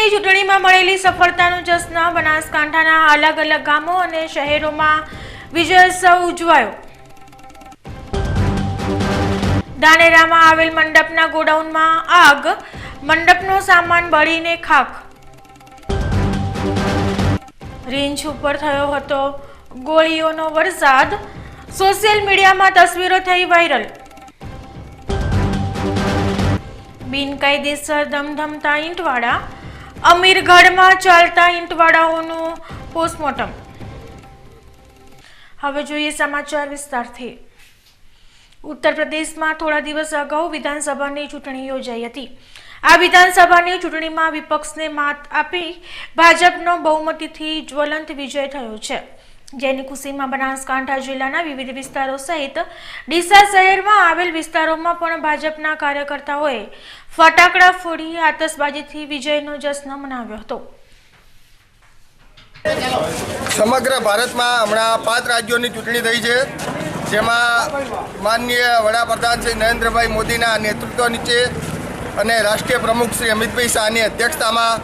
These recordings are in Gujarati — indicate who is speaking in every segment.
Speaker 1: સભાની ચૂંટણીમાં મળેલી સફળતાનો જશ્ન બનાસકાંઠાના અલગ અલગ ગામો અને શહેરોમાં વિજયોત્સવ ઉજવાયો। ધાનેરામાં આવેલ મંડપના ગોડાઉનમાં આગ, મંડપનો સામાન બળીને ખાખ। રેન્જ ઉપર થયો હતો ગોળીઓનો વરસાદ, સોશિયલ મીડિયામાં તસવીરો થઈ વાયરલ। બિનકાયદેસર ધમધમતા ઈંટવાડા, અમીરગઢમાં ચાલતા ઈંટવાડાઓનું પોસ્ટમોર્ટમ। હવે જોઈએ સમાચાર વિસ્તારથી। ઉત્તર પ્રદેશમાં થોડા દિવસ અગાઉ વિધાનસભાની ચૂંટણી યોજાઈ હતી। આ વિધાનસભાની ચૂંટણીમાં વિપક્ષને માત આપી ભાજપનો બહુમતીથી જ્વલંત વિજય થયો છે, જેની ખુશીમાં બનાસકાંઠા જિલ્લાના વિવિધ વિસ્તારો સહિત ડીસા શહેરમાં આવેલ વિસ્તારોમાં પણ ભાજપના કાર્યકર્તાઓએ ફટાકડા ફોડી આતશબાજીથી વિજયનો જશ્ન મનાવ્યો હતો।
Speaker 2: સમગ્ર ભારતમાં હમણાં 5 રાજ્યોની ચૂંટણી થઈ છે, જેમાં માનનીય વડાપ્રધાન શ્રી નરેન્દ્રભાઈ મોદીના નેતૃત્વ નીચે અને રાષ્ટ્રીય પ્રમુખ શ્રી અમિતભાઈ શાહની અધ્યક્ષતામાં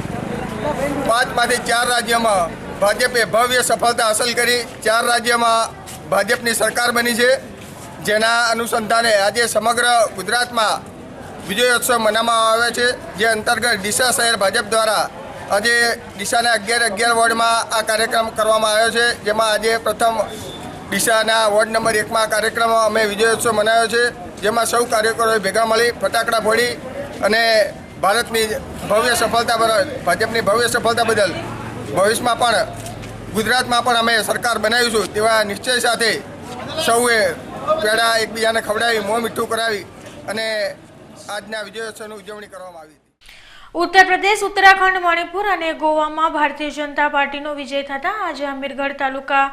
Speaker 2: 5માંથી 4 રાજ્યોમાં ભાજપે ભવ્ય સફળતા હાંસલ કરી 4 રાજ્યોમાં ભાજપની સરકાર બની છે। જેના અનુસંધાને આજે સમગ્ર ગુજરાતમાં વિજયોત્સવ મનાવવામાં આવે છે, જે અંતર્ગત ડીસા શહેર ભાજપ દ્વારા આજે ડીસાના 11 વોર્ડમાં આ કાર્યક્રમ કરવામાં આવ્યો છે, જેમાં આજે પ્રથમ ડીસાના વોર્ડ નંબર 1માં કાર્યક્રમમાં અમે વિજયોત્સવ મનાવ્યો છે, જેમાં સૌ કાર્યકરોએ ભેગા મળી ફટાકડા ફોડી અને ભારતની ભવ્ય સફળતા ભાજપની ભવ્ય સફળતા બદલ ભવિષ્યમાં પણ ગુજરાતમાં પણ અમે સરકાર બનાવીશું તેવા નિશ્ચય સાથે સૌએ પેડા એકબીજાને ખવડાવી મોં મીઠું કરાવી અને આજના વિજયોત્સવની ઉજવણી કરવામાં આવી।
Speaker 1: ઉત્તર પ્રદેશ, ઉત્તરાખંડ, મણિપુર અને ગોવામાં ભારતીય જનતા પાર્ટીનો વિજય થતા આજે અમીરગઢ તાલુકા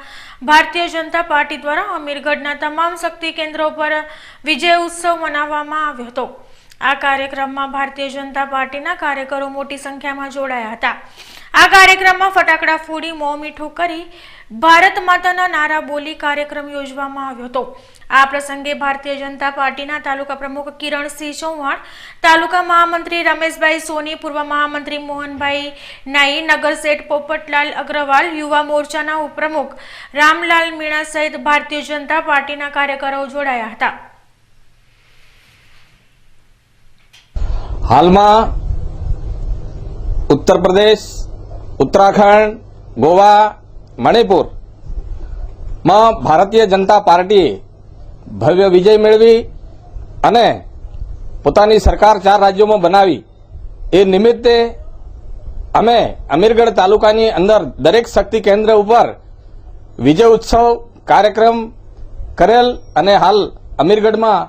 Speaker 1: ભારતીય જનતા પાર્ટી દ્વારા અમીરગઢના તમામ શક્તિ કેન્દ્રો પર વિજય ઉત્સવ મનાવવામાં આવ્યો હતો। આ કાર્યક્રમમાં ભારતીય જનતા પાર્ટીના કાર્યકરો મોટી સંખ્યામાં જોડાયા હતા। આ કાર્યક્રમમાં ફટાકડા ફોડી મોં મીઠું કરી ભારત માતાના નારા બોલી કાર્યક્રમ યોજવામાં આવ્યો હતો। આ પ્રસંગે ભારતીય જનતા પાર્ટીના તાલુકા પ્રમુખ કિરણસિંહ ચૌહાણ, તાલુકા મહામંત્રી રમેશભાઈ સોની, પૂર્વ મહામંત્રી મોહનભાઈ નાઈ, નગરસેઠ પોપટલાલ અગ્રવાલ, યુવા મોરચાના ઉપપ્રમુખ રામલાલ મીણા સહિત ભારતીય જનતા પાર્ટીના કાર્યકરો જોડાયા હતા।
Speaker 3: હાલમાં ઉત્તર પ્રદેશ, ઉત્તરાખંડ, ગોવા, મણિપુરમાં ભારતીય જનતા પાર્ટીએ ભવ્ય વિજય મેળવી અને પોતાની સરકાર 4 રાજ્યોમાં બનાવી। એ નિમિત્તે અમે અમીરગઢ તાલુકાની અંદર દરેક શક્તિ કેન્દ્ર ઉપર વિજય ઉત્સવ કાર્યક્રમ કરેલ અને હાલ અમીરગઢમાં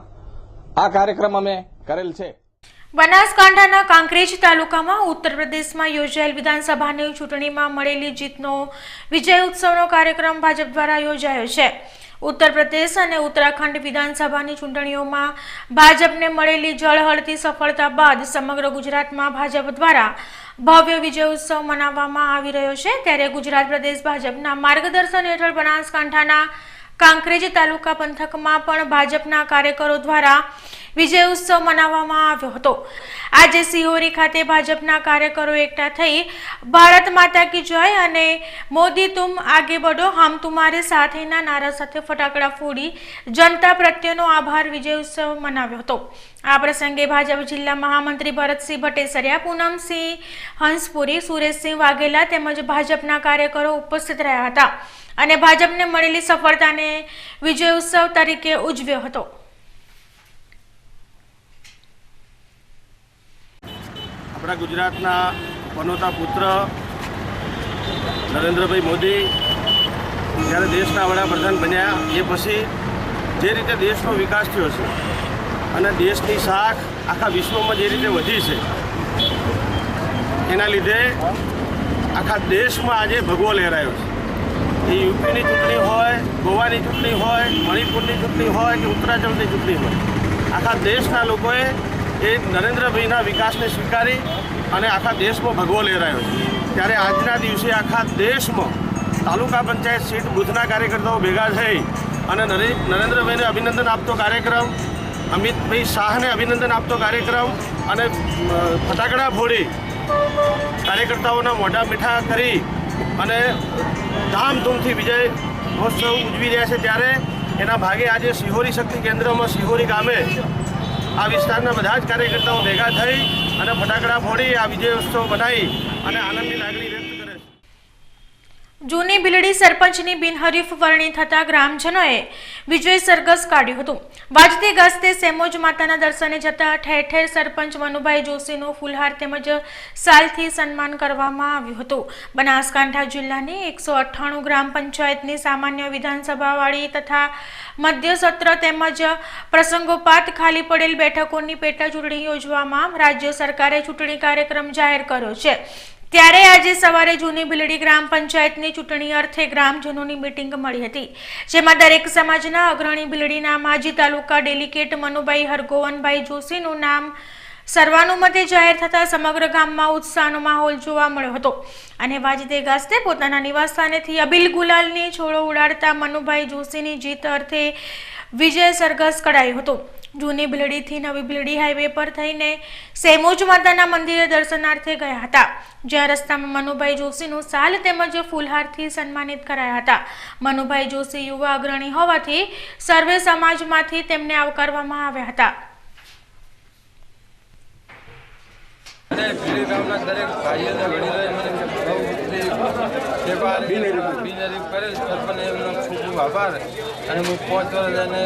Speaker 3: આ કાર્યક્રમ અમે કરેલ છે।
Speaker 1: બનાસકાંઠાના કાંકરેજ તાલુકામાં ઉત્તર પ્રદેશમાં યોજાયેલ વિધાનસભાની ચૂંટણીમાં મળેલી જીતનો વિજય ઉત્સવનો કાર્યક્રમ ભાજપ દ્વારા યોજાયો છે। ઉત્તર પ્રદેશ અને ઉત્તરાખંડ વિધાનસભાની ચૂંટણીઓમાં ભાજપને મળેલી ઝળહળતી સફળતા બાદ સમગ્ર ગુજરાતમાં ભાજપ દ્વારા ભવ્ય વિજય ઉત્સવ મનાવવામાં આવી રહ્યો છે। ત્યારે ગુજરાત પ્રદેશ ભાજપના માર્ગદર્શન હેઠળ બનાસકાંઠાના કાંકરેજ તાલુકા પંથકમાં પણ ભાજપના કાર્યકરો દ્વારા વિજય ઉત્સવ મનાવવામાં આવ્યો હતો। આજે સિહોરી ખાતે ભાજપના કાર્યકરો એકઠા થઈ ભારત માતા કી જય અને મોદી તુમ આગે બઢો હમ તુમ્હારે સાથેના નારા સાથે ફટાકડા ફોડી જનતા પ્રત્યેનો આભાર વિજય ઉત્સવ મનાવ્યો હતો। આ પ્રસંગે ભાજપ જિલ્લા મહામંત્રી ભરતસિંહ ભટ્ટેસરિયા, પૂનમસિંહ હંસપુરી, સુરેશસિંહ વાઘેલા તેમજ ભાજપના કાર્યકરો ઉપસ્થિત રહ્યા હતા અને ભાજપને મળેલી સફળતાને વિજય ઉત્સવ તરીકે ઉજવ્યો હતો।
Speaker 4: આપણા ગુજરાતના પનોતા પુત્ર નરેન્દ્રભાઈ મોદી જ્યારે દેશના વડાપ્રધાન બન્યા એ પછી જે રીતે દેશનો વિકાસ થયો છે અને દેશની શાખ આખા વિશ્વમાં જે રીતે વધી છે એના લીધે આખા દેશમાં આજે ભગવો લહેરાયો છે। એ યુપીની ચૂંટણી હોય, ગોવાની ચૂંટણી હોય, મણિપુરની ચૂંટણી હોય કે ઉત્તરાખંડની ચૂંટણી હોય, આખા દેશના લોકોએ એ નરેન્દ્રભાઈના વિકાસને સ્વીકારી અને આખા દેશમાં ભગવો લહેરાયો છે। ત્યારે આજના દિવસે આખા દેશમાં તાલુકા પંચાયત સીટ બૂથના કાર્યકર્તાઓ ભેગા થઈ અને નરેન્દ્રભાઈને અભિનંદન આપતો કાર્યક્રમ, અમિતભાઈ શાહને અભિનંદન આપતો કાર્યક્રમ અને ફટાકડા ફોડી કાર્યકર્તાઓના મોઢા મીઠા કરી અને ધામધૂમથી વિજય મહોત્સવ ઉજવી રહ્યા છે, ત્યારે એના ભાગે આજે સિહોરી શક્તિ કેન્દ્રમાં સિહોરી ગામે આ વિસ્તારના બધા જ કાર્યકર્તાઓ ભેગા થઈ અને ફટાકડા ફોડી આ વિજયોત્સવ બનાવી અને આનંદની લાગણી વ્યક્ત કરે છે.
Speaker 1: જૂની બિલડી સરપંચની બિનહરીફ વરણી થતા ગ્રામજનોએ વિજય સરઘસ કાઢ્યું હતું. વાજતે ગાજતે સેમોજ માતાના દર્શને જતા ઠેર ઠેર સરપંચ મનુભાઈ જોશીનું ફૂલહાર તેમજ શાલથી સન્માન કરવામાં આવ્યું હતું. બનાસકાંઠા જિલ્લાની 198 ગ્રામ પંચાયતની સામાન્ય વિધાનસભાવાળી તથા મધ્ય સત્ર તેમજ પ્રસંગોપાત ખાલી પડેલ બેઠકોની પેટા ચૂંટણી યોજવામાં રાજ્ય સરકારે ચૂંટણી કાર્યક્રમ જાહેર કર્યો છે. ત્યારે આજે સવારે જૂની બિલડી ગ્રામ પંચાયતની ચૂંટણી અર્થે ગ્રામજનોની મીટિંગ મળી હતી, જેમાં દરેક સમાજના અગ્રણી બિલડીના માજી તાલુકા ડેલિગેટ મનુભાઈ હરગોવનભાઈ જોશીનું નામ સર્વાનુમતે જાહેર થતા સમગ્ર ગામમાં ઉત્સાહનો માહોલ જોવા મળ્યો હતો અને વાજતે ગાજતે પોતાના નિવાસસ્થાનેથી અબીલ ગુલાલની છોડો ઉડાડતા મનુભાઈ જોશીની જીત અર્થે વિજય સરઘસ કઢાયું હતું. જૂની બિલડીથી નવી બિલડી હાઈવે પર થઈને સેમોજ માતાના મંદિરે દર્શનાર્થે ગયા હતા, જ્યાં રસ્તામાં મનુભાઈ જોશીનું શાલ તેમજ ફૂલહારથી સન્માનિત કરાયા હતા. મનુભાઈ જોશી યુવા અગ્રણી હોવાથી સર્વે સમાજમાંથી તેમને આવકારવામાં આવ્યા હતા.
Speaker 5: દરેક ભાઈઓને વડીલોએ મને બહુ સેવા બિનહરીફ કરેલ સરપંચ એમનો ખૂબ ખૂબ આભાર. અને હું 5 વર્ષ અને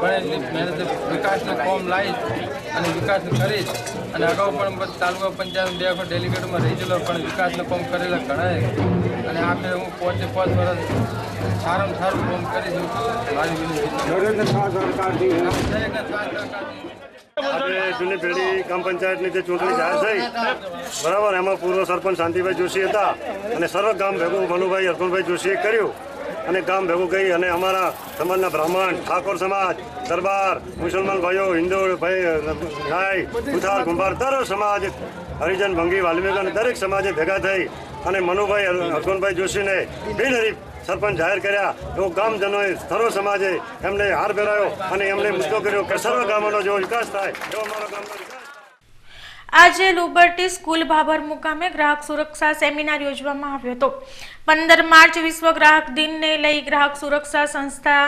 Speaker 5: ભણેલી મહેનત વિકાસનું કામ લાવીશ અને વિકાસ કરીશ. અને અગાઉ પણ તાલુકા પંચાયત 2 વખત ડેલિગેટમાં રહી ગયેલો પણ વિકાસનું કામ કરેલા ઘણા. અને આખરે હું 5 વર્ષ સારામાં સારું કામ કરીશ. મારી
Speaker 6: આજે જૂની પેઢી ગ્રામ પંચાયતની જે ચૂંટણી જાહેર થઈ બરાબર, એમાં પૂર્વ સરપંચ શાંતિભાઈ જોશી હતા અને સર્વ ગામ ભેગું મનુભાઈ અર્જુનભાઈ જોશીએ કર્યું અને ગામ ભેગું ગઈ અને અમારા સમાજના બ્રાહ્મણ, ઠાકોર સમાજ, દરબાર, મુસલમાન ભાઈઓ, હિન્દુ ભાઈ, નાય, કુથાર, કુંભાર, દરેક સમાજ, હરિજન, ભંગી, વાલ્મીકી અને દરેક સમાજે ભેગા થઈ અને મનુભાઈ અર્જુનભાઈ જોશીને બિનહરીફ સરપંચ જાહેર કર્યા. એવો ગામજનોએ સર્વ સમાજે એમને હાર પહેરાયો અને એમને મુદ્દો કર્યો કે સર્વ ગામોનો જેવો વિકાસ થાય એવો અમારો ગામનો વિકાસ.
Speaker 1: આજે લિબર્ટી સ્કૂલ ભાભર મુકામે ગ્રાહક સુરક્ષા સેમિનાર યોજવામાં આવ્યો હતો. 15 માર્ચ વિશ્વ ગ્રાહક દિનને લઈ ગ્રાહક સુરક્ષા સંસ્થા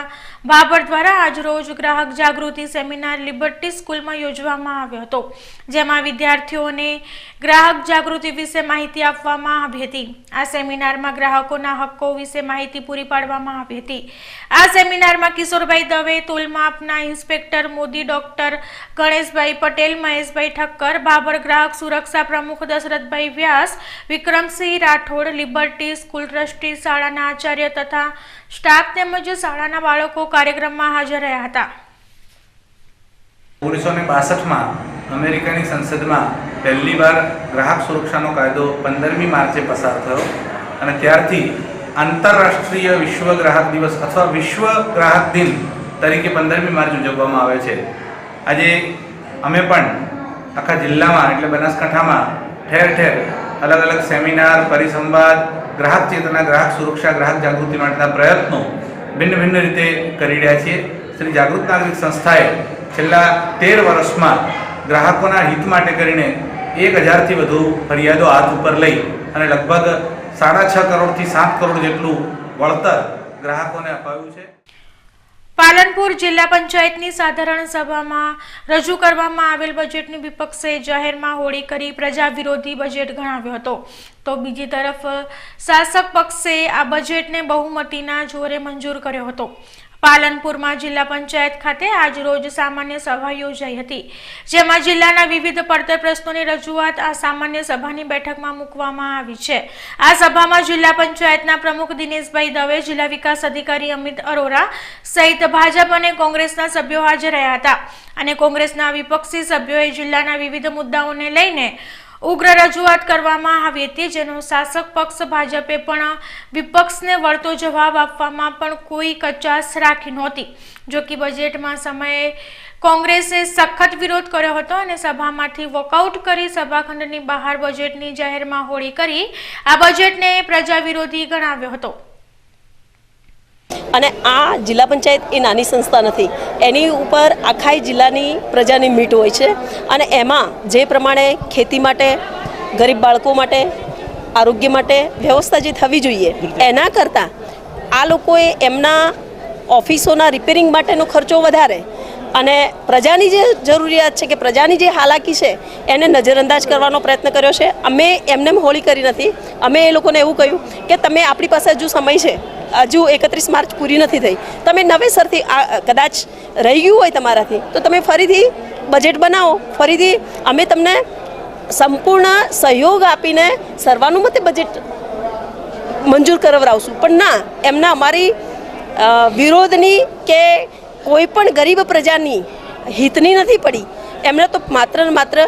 Speaker 1: ભાભર દ્વારા આજરોજ ગ્રાહક જાગૃતિ સેમિનાર લિબર્ટી સ્કૂલમાં યોજવામાં આવ્યો હતો, જેમાં વિદ્યાર્થીઓને ગ્રાહક જાગૃતિ વિશે માહિતી આપવામાં આવી હતી. આ સેમિનારમાં ગ્રાહકોના હક્કો વિશે માહિતી પૂરી પાડવામાં આવી હતી. આ સેમિનારમાં કિશોરભાઈ દવે, તોલમાપના ઇન્સ્પેક્ટર મોદી, ડોક્ટર ગણેશભાઈ પટેલ, મહેશભાઈ ઠક્કર, ભાભર ગ્રાહક સુરક્ષા પ્રમુખ Dashrathbhai Vyas, Vikramsinh Rathod, liberty school trustee, શાળાના આચાર્ય તથા સ્ટાફ તેમજ શાળાના બાળકો કાર્યક્રમમાં હાજર રહ્યા હતા.
Speaker 7: 1962માં અમેરિકાની સંસદમાં પહેલીવાર ગ્રાહક સુરક્ષાનો કાયદો 15મી માર્ચે પસાર થયો અને ત્યારથી આંતરરાષ્ટ્રીય વિશ્વ ગ્રાહક દિવસ અથવા વિશ્વ ગ્રાહક દિન તરીકે 15મી માર્ચ ઉજવવામાં આવે છે. આજે અમે પણ આખા જિલ્લામાં એટલે બનાસકાંઠામાં ઠેર ઠેર અલગ અલગ સેમિનાર, પરિસંવાદ, ગ્રાહક ચેતના, ગ્રાહક સુરક્ષા, ગ્રાહક જાગૃતિ માટેના પ્રયત્નો ભિન્ન ભિન્ન રીતે કરી રહ્યા છીએ. શ્રી જાગૃત નાગરિક સંસ્થાએ છેલ્લા 13 વર્ષમાં ગ્રાહકોના હિત માટે કરીને 1000થી વધુ ફરિયાદો હાથ ઉપર લઈ અને લગભગ 6.5 કરોડથી 7 કરોડ જેટલું વળતર ગ્રાહકોને અપાયું છે.
Speaker 1: પાલનપુર જિલ્લા પંચાયતની સાધારણ સભામાં રજૂ કરવામાં આવેલ બજેટની વિપક્ષે જાહેરમાં હોળી કરી પ્રજા વિરોધી બજેટ ગણાવ્યો હતો, તો બીજી તરફ શાસક પક્ષે આ બજેટને બહુમતીના જોરે મંજૂર કર્યો હતો. પાલનપુરમાં જિલ્લા પંચાયત ખાતે આજ રોજ સામાન્ય સભા યોજાઈ હતી, જેમાં જિલ્લાના વિવિધ પડતર પ્રશ્નોની રજૂઆત આ સામાન્ય સભાની બેઠકમાં મૂકવામાં આવી છે. આ સભામાં જિલ્લા પંચાયતના પ્રમુખ દિનેશભાઈ દવે, જિલ્લા વિકાસ અધિકારી અમિત અરોરા સહિત ભાજપ અને કોંગ્રેસના સભ્યો હાજર રહ્યા હતા અને કોંગ્રેસના વિપક્ષી સભ્યોએ જિલ્લાના વિવિધ મુદ્દાઓને લઈને ઉગ્ર રજૂઆત કરવામાં આવી હતી, જેનો શાસક પક્ષ ભાજપે પણ વિપક્ષને વળતો જવાબ આપવામાં પણ કોઈ કચાશ રાખી નહોતી. જો કે બજેટમાં સમયે કોંગ્રેસે સખત વિરોધ કર્યો હતો અને સભામાંથી વોકઆઉટ કરી સભાખંડની બહાર બજેટની જાહેરમાં હોળી કરી આ બજેટને પ્રજા વિરોધી ગણાવ્યો હતો.
Speaker 8: અને આ જિલ્લા પંચાયત એ નાની સંસ્થા નથી, એની ઉપર આખા જિલ્લાની પ્રજાની મીટ હોય છે અને એમાં જે પ્રમાણે ખેતી માટે ગરીબ બાળકો માટે, આરોગ્ય માટે વ્યવસ્થા જે થવી જોઈએ એના કરતાં આ લોકોએ એમના ઓફિસોના રિપેરિંગ માટેનો ખર્ચો વધારે અને પ્રજાની જે જરૂરિયાત છે કે પ્રજાની જે હાલાકી છે એને નજરઅંદાજ કરવાનો પ્રયત્ન કર્યો છે. અમે એમને હોળી કરી નથી. અમે એ લોકોને એવું કહ્યું કે તમે આપણી પાસે હજુ સમય છે, હજુ 31 માર્ચ પૂરી નથી થઈ, તમે નવેસરથી કદાચ રહી ગયું હોય તમારાથી તો તમે ફરીથી બજેટ બનાવો, ફરીથી અમે તમને સંપૂર્ણ સહયોગ આપીને સર્વાનુમતે બજેટ મંજૂર કરાવડાવશું. પણ ના, એમના અમારી વિરોધની કે કોઈ પણ ગરીબ પ્રજાની હિતની નથી પડી. એમને તો માત્ર ને માત્ર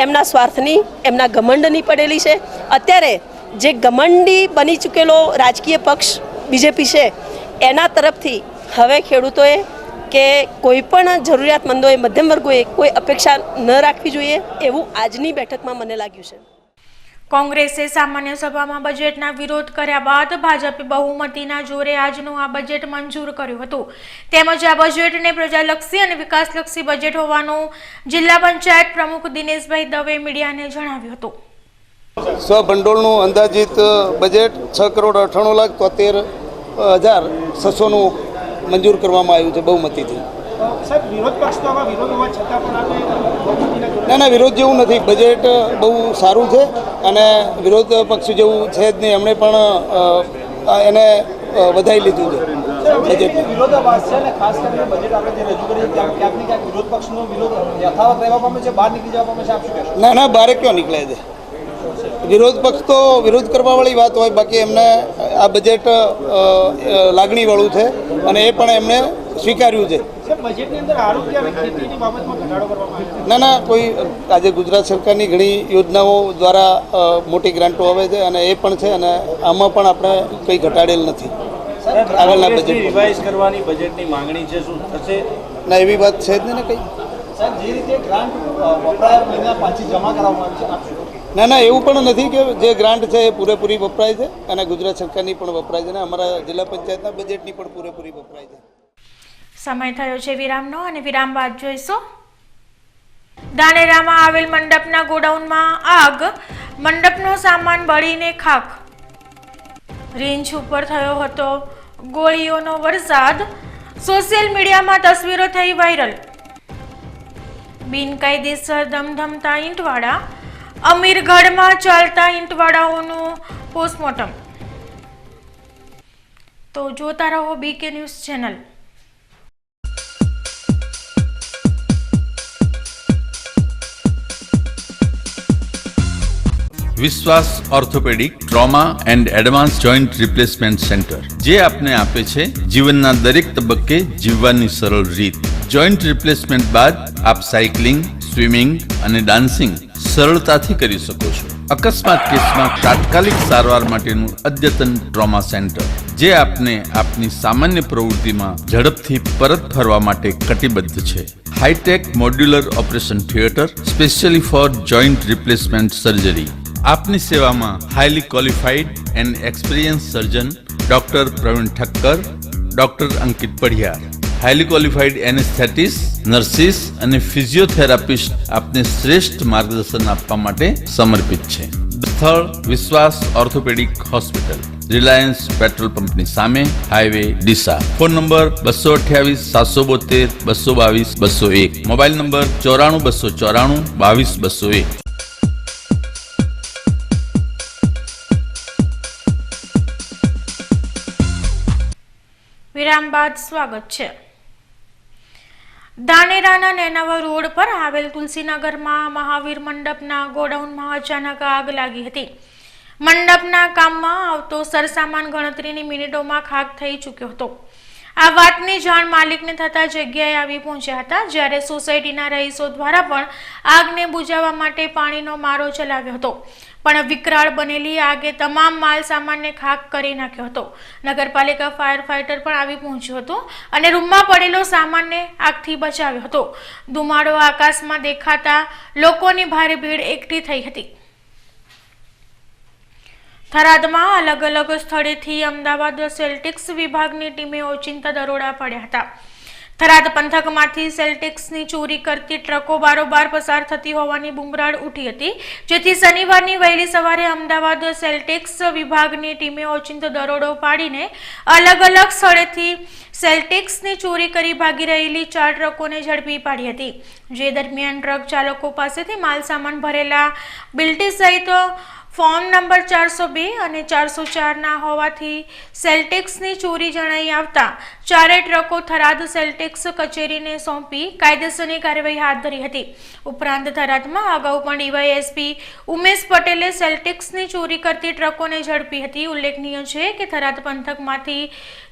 Speaker 8: એમના સ્વાર્થની, એમના ઘમંડની પડેલી છે. અત્યારે જે ઘમંડી બની ચૂકેલો રાજકીય પક્ષ બીજેપી છે એના તરફથી હવે ખેડૂતોએ કે કોઈ પણ જરૂરિયાતમંદોએ, મધ્યમ વર્ગોએ કોઈ અપેક્ષા ન રાખવી જોઈએ એવું આજની બેઠકમાં મને લાગ્યું છે.
Speaker 1: કોંગ્રેસે સામાન્ય સભામાં બજેટના વિરોધ કર્યા બાદ ભાજપે બહુમતીના જોરે આજનું આ બજેટ મંજૂર કર્યું હતું. તેમજ આ બજેટને પ્રજાલક્ષી અને વિકાસલક્ષી બજેટ હોવાનું જિલ્લા પંચાયત પ્રમુખ દિનેશભાઈ દવે મીડિયાને જણાવ્યું હતું.
Speaker 9: સ્વભંડોળનું અંદાજિત બજેટ 6,98,73,600નું મંજૂર કરવામાં આવ્યું છે બહુમતીથી. ના, વિરોધ જેવું નથી. બજેટ બહુ સારું છે અને વિરોધ પક્ષ જેવું છે જ નહીં. એમણે પણ એને વધારી લીધું છે બજેટ. ના, બહાર ક્યાં નીકળે છે? વિરોધ પક્ષ તો વિરોધ કરવાવાળી વાત હોય, બાકી એમને આ બજેટ લાગણીવાળું છે અને એ પણ એમણે સ્વીકાર્યું છે. ના, કોઈ આજે ગુજરાત સરકારની ઘણી યોજનાઓ દ્વારા મોટી ગ્રાન્ટો આવે છે અને એ પણ છે અને આમાં પણ આપણે કંઈ ઘટાડેલ નથી. આગળના બજેટ રિવાઇઝ કરવાની બજેટની માંગણી છે, શું થશે? ના, એવી વાત છે જ ને કંઈ. ના, એવું પણ નથી કે જે ગ્રાન્ટ છે એ પૂરેપૂરી વપરાય છે અને ગુજરાત સરકારની પણ વપરાય છે અને અમારા જિલ્લા પંચાયતના બજેટની પણ પૂરેપૂરી વપરાય છે.
Speaker 1: સમય થયો છે વિરામનો અને વિરામ બાદ જોઈશું. ધાનેરામાં આવેલ મંડપના ગોડાઉનમાં આગ, મંડપનો સામાન બળીને ખાખ. રેન્જ ઉપર થયો હતો ગોળીઓનો વરસાદ. સોશિયલ મીડિયામાં તસવીરો થઈ વાયરલ. બિનકાયદેસર ધમધમતા ઈંટવાડા. અમીરગઢમાં ચાલતા ઈંટવાડાઓનું પોસ્ટમોર્ટમ. તો જોતા રહો બીકે ન્યૂઝ ચેનલ.
Speaker 10: વિશ્વાસ orthopaedic trauma and advance joint replacement centre, જે આપને આપે છે જીવનના દરેક તબક્કે જીવવાની સરળ રીત. જોઈન્ટ રિપ્લેસમેન્ટ બાદ આપ સાયકલિંગ, સ્વિમિંગ અને ડાન્સિંગ સરળતાથી કરી શકો છો. અકસ્માત કેસમાં તાત્કાલિક સારવાર માટેનું અદ્યતન ટ્રોમા સેન્ટર, જે આપને આપની સામાન્ય પ્રવૃત્તિમાં ઝડપથી પરત ફરવા માટે કટિબદ્ધ છે. Hitech modular operation theatre specially for joint replacement surgery. આપની સેવામાં highly qualified and experience surgeon doctor Praveen Thakkar, doctor Ankit Padhiyar, highly qualified anaesthetist, nurses અને ફિઝિયોથેરાપિસ્ટ આપને શ્રેષ્ઠ માર્ગદર્શન આપવા માટે સમર્પિત છે. સ્થળ વિશ્વાસ ઓર્થોપેડિક હોસ્પિટલ, રિલાયન્સ પેટ્રોલ પંપની સામે, highway Deesa. Phone number 228 772 222 201. Mobile number 94 294 22 201.
Speaker 1: વિરામ બાદ સ્વાગત છે. ધાનેરાના નેનાવા રોડ પર આવેલ તુલસીનગરમાં મહાવીર મંડપના ગોડાઉનમાં અચાનક આગ લાગી હતી. મંડપના કામમાં આવતો સરસામાન ગણતરીની મિનિટોમાં ખાક થઈ ચૂક્યો હતો. આ વાતની જાણ માલિકને થતા જગ્યાએ આવી પહોંચ્યા હતા, જ્યારે સોસાયટીના રહીશો દ્વારા પણ આગને બુઝાવવા માટે પાણીનો મારો ચલાવ્યો હતો. પણ વિકરાળ બનેલી આગે તમામ માલ સામાનને ખાક કરી નાખ્યો હતો. નગરપાલિકા ફાયર ફાઈટર પણ આવી પહોંચ્યું હતું અને રૂમમાં પડેલો સામાનને આગથી બચાવ્યો હતો. ધુમાડો આકાશમાં દેખાતા લોકોની ભારે ભીડ એકઠી થઈ હતી. થરાદમાં અલગ અલગ સ્થળેથી અમદાવાદ સેલ્ટિક્સ વિભાગની ટીમે ઓચિંતા દરોડા પાડ્યા હતા. થરાદ પંથકમાંથી સેલ્ટેક્સની ચોરી કરતી ટ્રકો બારોબાર પસાર થતી હોવાની બુમરાડ ઉઠી હતી, જેથી શનિવારની વહેલી સવારે અમદાવાદ સેલ્ટેક્સ વિભાગની ટીમે ઓચિંતો દરોડો પાડીને અલગ અલગ સ્થળેથી સેલ્ટેક્સની ચોરી કરી ભાગી રહેલી 4 ટ્રકોને ઝડપી પાડી હતી, જે દરમિયાન ટ્રક ચાલકો પાસેથી માલસામાન ભરેલા બિલ્ટી સહિત ફોર્મ નંબર 402 અને 404 ના હોવાથી સેલ્ટેક્સની ચોરી જણાઈ આવતા 4 ટ્રકો થરાદ સેલ્ટેક્સ કચેરીને સોંપી કાયદેસરની કાર્યવાહી હાથ ધરી હતી. ઉપરાંત થરાદમાં અગાઉ પણ ડીવાયએસપી ઉમેશ પટેલે સેલ્ટેક્સની ચોરી કરતી ટ્રકોને ઝડપી હતી. ઉલ્લેખનીય છે કે થરાદ પંથકમાંથી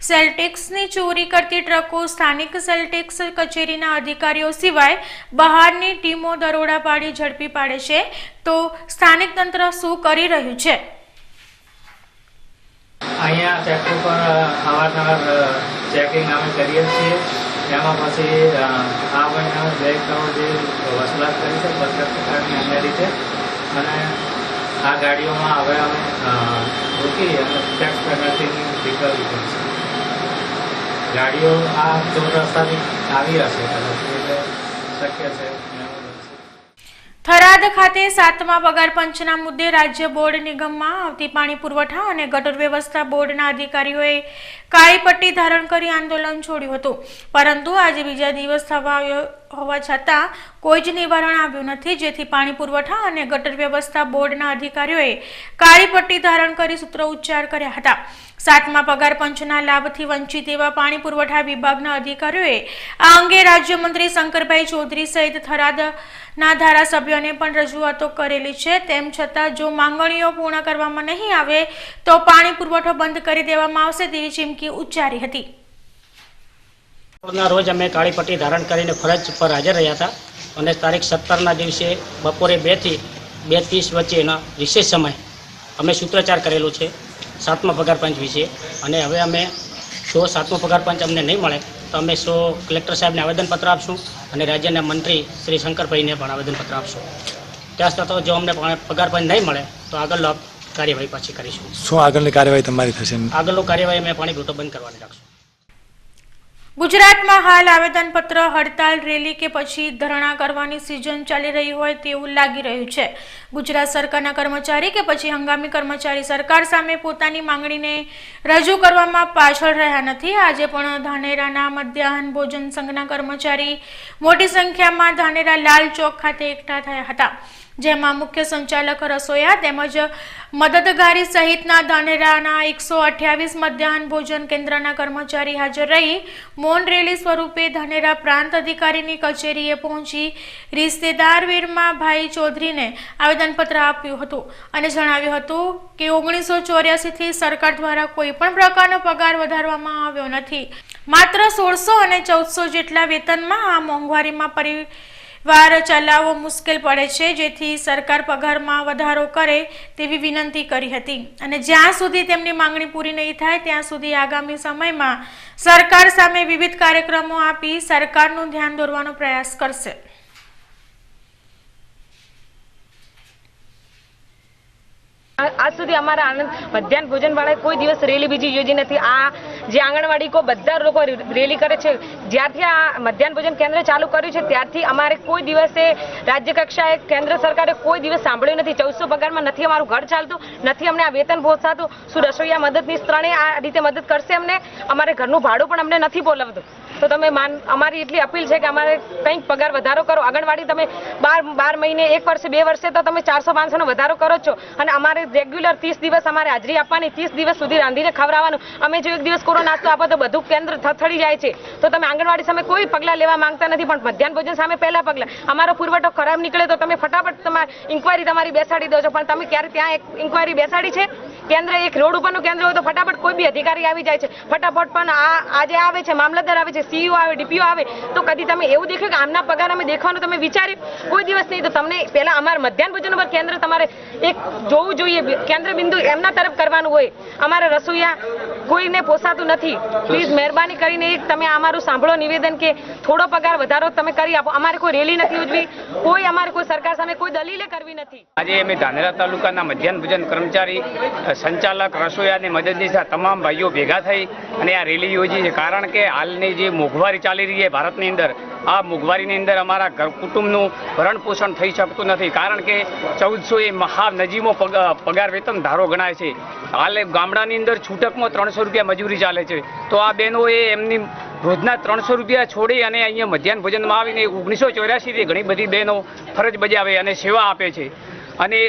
Speaker 1: સેલ્ટેક્સની ચોરી કરતી ટ્રકો સ્થાનિક સેલ્ટેક્સ કચેરીના અધિકારીઓ સિવાય બહારની ટીમો દરોડા પાડી ઝડપી પાડે છે, તો સ્થાનિક તંત્ર શું કરી રહ્યું છે?
Speaker 11: અહીંયા સેક્ટર પર અવારનવાર ચેકિંગ અમે કરીએ છીએ. એમાં પછી આ મહિના 2 કરોડ જેવી વસૂલાત કરી છે પત્રકારની અન્ય રીતે, અને આ ગાડીઓમાં હવે અમે રોકી અને ટેક્સ પેનલ્ટીની રિકવરી કરીશું. ગાડીઓ આ ચોર રસ્તાથી આવી હશે એટલે શક્ય છે.
Speaker 1: થરાદ ખાતે 7મા પગાર પંચના મુદ્દે રાજ્ય બોર્ડ નિગમમાં આવતી પાણી પુરવઠા અને ગટર વ્યવસ્થા બોર્ડના અધિકારીઓએ કાળી પટ્ટી ધારણ કરી આંદોલન છોડ્યું હતું, પરંતુ આજે બીજા દિવસ થવા હોવા છતાં કોઈ જ નિવારણ આવ્યું નથી, જેથી પાણી પુરવઠા અને ગટર વ્યવસ્થા બોર્ડના અધિકારીઓએ કાળી પટ્ટી ધારણ કરી સૂત્રોચ્ચાર કર્યા હતા. 7મા પગાર પંચના લાભથી વંચિત એવા પાણી પુરવઠા વિભાગના અધિકારીઓએ આ અંગે રાજ્યમંત્રી શંકરભાઈ ચૌધરી સહિત થરાદના ધારાસભ્યોને પણ રજૂઆતો કરેલી છે. તેમ છતાં જો માંગણીઓ પૂર્ણ કરવામાં નહીં આવે તો પાણી પુરવઠો બંધ કરી દેવામાં આવશે તેવી ચીમકી ઉચ્ચારી હતી.
Speaker 12: રોજ અમે કાળી પટ્ટી ધારણ કરીને ફરજ પર હાજર રહ્યા હતા, અને તારીખ 17ના દિવસે બપોરે 2 થી 2:30 વચ્ચેના વિશેષ સમય અમે સૂત્રોચ્ચાર કરેલો છે 7મા પગાર પંચ વિશે. અને હવે અમે જો 7મો પગાર પંચ અમને નહીં મળે તો અમે કલેક્ટર સાહેબને આવેદનપત્ર આપશું અને રાજ્યના મંત્રી શ્રી શંકરભાઈને પણ આવેદનપત્ર આપશું. ત્યાં છતાં જો અમને પગાર પંચ નહીં મળે તો આગળ કાર્યવાહી પાછી કરીશું.
Speaker 13: શું આગળની કાર્યવાહી તમારી થશે?
Speaker 12: આગળનું કાર્યવાહી અમે પાણી પુરવઠો બંધ કરવાની રાખશું.
Speaker 1: ગુજરાતમાં હાલ આવેદનપત્ર, હડતાલ, રેલી કે પછી ધરણા કરવાની સિઝન ચાલી રહી હોય તેવું લાગી રહ્યું છે. ગુજરાત સરકારના કર્મચારી કે પછી હંગામી કર્મચારી સરકાર સામે પોતાની માંગણીને રજૂ કરવામાં પાછળ રહ્યા નથી. આજે પણ ધાનેરાના મધ્યાહન ભોજન સંઘના કર્મચારી મોટી સંખ્યામાં ધાનેરા લાલ ચોક ખાતે એકઠા થયા હતા, જેમાં મુખ્ય સંચાલક, રસોઈયા તેમજ મદદગારી સહિતના ધાનેરાના 128 મધ્યાહન ભોજન કેન્દ્રના કર્મચારી હાજર રહી મૌન રેલી સ્વરૂપે ધાનેરા પ્રાંત અધિકારીની કચેરીએ પહોંચી રિશ્તેદાર વીરમાભાઈ ચૌધરીને આવેદનપત્ર આપ્યું હતું અને જણાવ્યું હતું કે 1984થી સરકાર દ્વારા કોઈ પણ પ્રકારનો પગાર વધારવામાં આવ્યો નથી. માત્ર 1600 અને 1400 જેટલા વેતનમાં આ મોંઘવારીમાં વાર ચલાવવો મુશ્કેલ પડે છે, જેથી સરકાર પગારમાં વધારો કરે તેવી વિનંતી કરી હતી. અને જ્યાં સુધી તેમની માંગણી પૂરી નહીં થાય ત્યાં સુધી આગામી સમયમાં સરકાર સામે વિવિધ કાર્યક્રમો આપી સરકારનું ધ્યાન દોરવાનો પ્રયાસ કરશે.
Speaker 14: આજ સુધી અમારા આનંદ મધ્યાહન ભોજન વાળાએ કોઈ દિવસ રેલી બીજી યોજી નથી. આ જે આંગણવાડી કો બધા લોકો રેલી કરે છે, જ્યારથી આ મધ્યાહન ભોજન કેન્દ્ર ચાલુ કર્યું છે ત્યારથી અમારે કોઈ દિવસે રાજ્ય કક્ષાએ કેન્દ્ર સરકારે કોઈ દિવસ સાંભળ્યું નથી. 1400 પગારમાં નથી અમારું ઘર ચાલતું, નથી અમને આ વેતન પહોંચાતું. શું રસોઈયા મદદનીશ ત્રણેય આ રીતે મદદ કરશે અમને? અમારે ઘરનું ભાડું પણ અમને નથી બોલાવતું. તો તમે અમારી એટલી અપીલ છે કે અમારે કંઈક પગાર વધારો કરો. આંગણવાડી તમે 12 મહિને 1 વર્ષે 2 વર્ષે તો તમે 400-500 નો વધારો કરો છો, અને અમારે રેગ્યુલર 30 દિવસ અમારે હાજરી આપવાની, 30 દિવસ સુધી રાંધીને ખવડાવવાનું. અમે જો એક દિવસ કોરો નાસ્તો આપો તો બધું કેન્દ્ર થથડી જાય છે. તો તમે આંગણવાડી સામે કોઈ પગલાં લેવા માંગતા નથી, પણ મધ્યાહન ભોજન સામે પહેલા પગલાં. અમારો પુરવઠો ખરાબ નીકળે તો તમે ફટાફટ તમારી ઇન્કવાયરી તમારી બેસાડી દો છો, પણ તમે ક્યારે ત્યાં એક ઇન્કવાયરી બેસાડી છે? કેન્દ્ર એક રોડ ઉપરનું કેન્દ્ર હોય તો ફટાફટ કોઈ બી અધિકારી આવી જાય છે, ફટાફટ. પણ આજે આવે છે મામલતદાર આવે છે, સીઈઓ આવે, ડીપીઓ આવે, તો કદી તમે એવું દેખ્યું કે આમના પગાર અમે દેખવાનું તમે વિચાર્યું? કોઈ દિવસ નહીં. તો તમને પહેલા અમારા મધ્યાહન ભોજન ઉપર કેન્દ્ર તમારે એક જોવું જોઈએ, કેન્દ્ર બિંદુ એમના તરફ કરવાનું હોય. અમારે રસોઈયા કોઈને પોસાતું નથી. પ્લીઝ મહેરબાની કરીને એક તમે અમારું સાંભળો નિવેદન કે થોડો પગાર વધારો તમે કરી આપો. અમારે કોઈ રેલી નથી ઉજવી, કોઈ અમારે કોઈ સરકાર સામે કોઈ દલીલે કરવી નથી.
Speaker 11: આજે અમે ધાનેરા તાલુકાના મધ્યાહન ભોજન કર્મચારી, સંચાલક, રસોઈયાની મદદનીશ તમામ ભાઈઓ ભેગા થઈ અને આ રેલી યોજી છે. કારણ કે હાલની જે મોંઘવારી ચાલી રહી છે ભારતની અંદર, આ મોંઘવારીની અંદર અમારા ઘર કુટુંબનું ભરણ પોષણ થઈ શકતું નથી. કારણ કે 1400 એ મહા નજીમો પગાર વેતન ધારો ગણાય છે. હાલ ગામડાની અંદર છૂટકમાં 300 રૂપિયા મજૂરી ચાલે છે. તો આ બહેનોએ એમની રોજના 300 રૂપિયા છોડી અને અહીંયા મધ્યાહન ભોજનમાં આવીને 1984થી ઘણી બધી બહેનો ફરજ બજાવે અને સેવા આપે છે. અને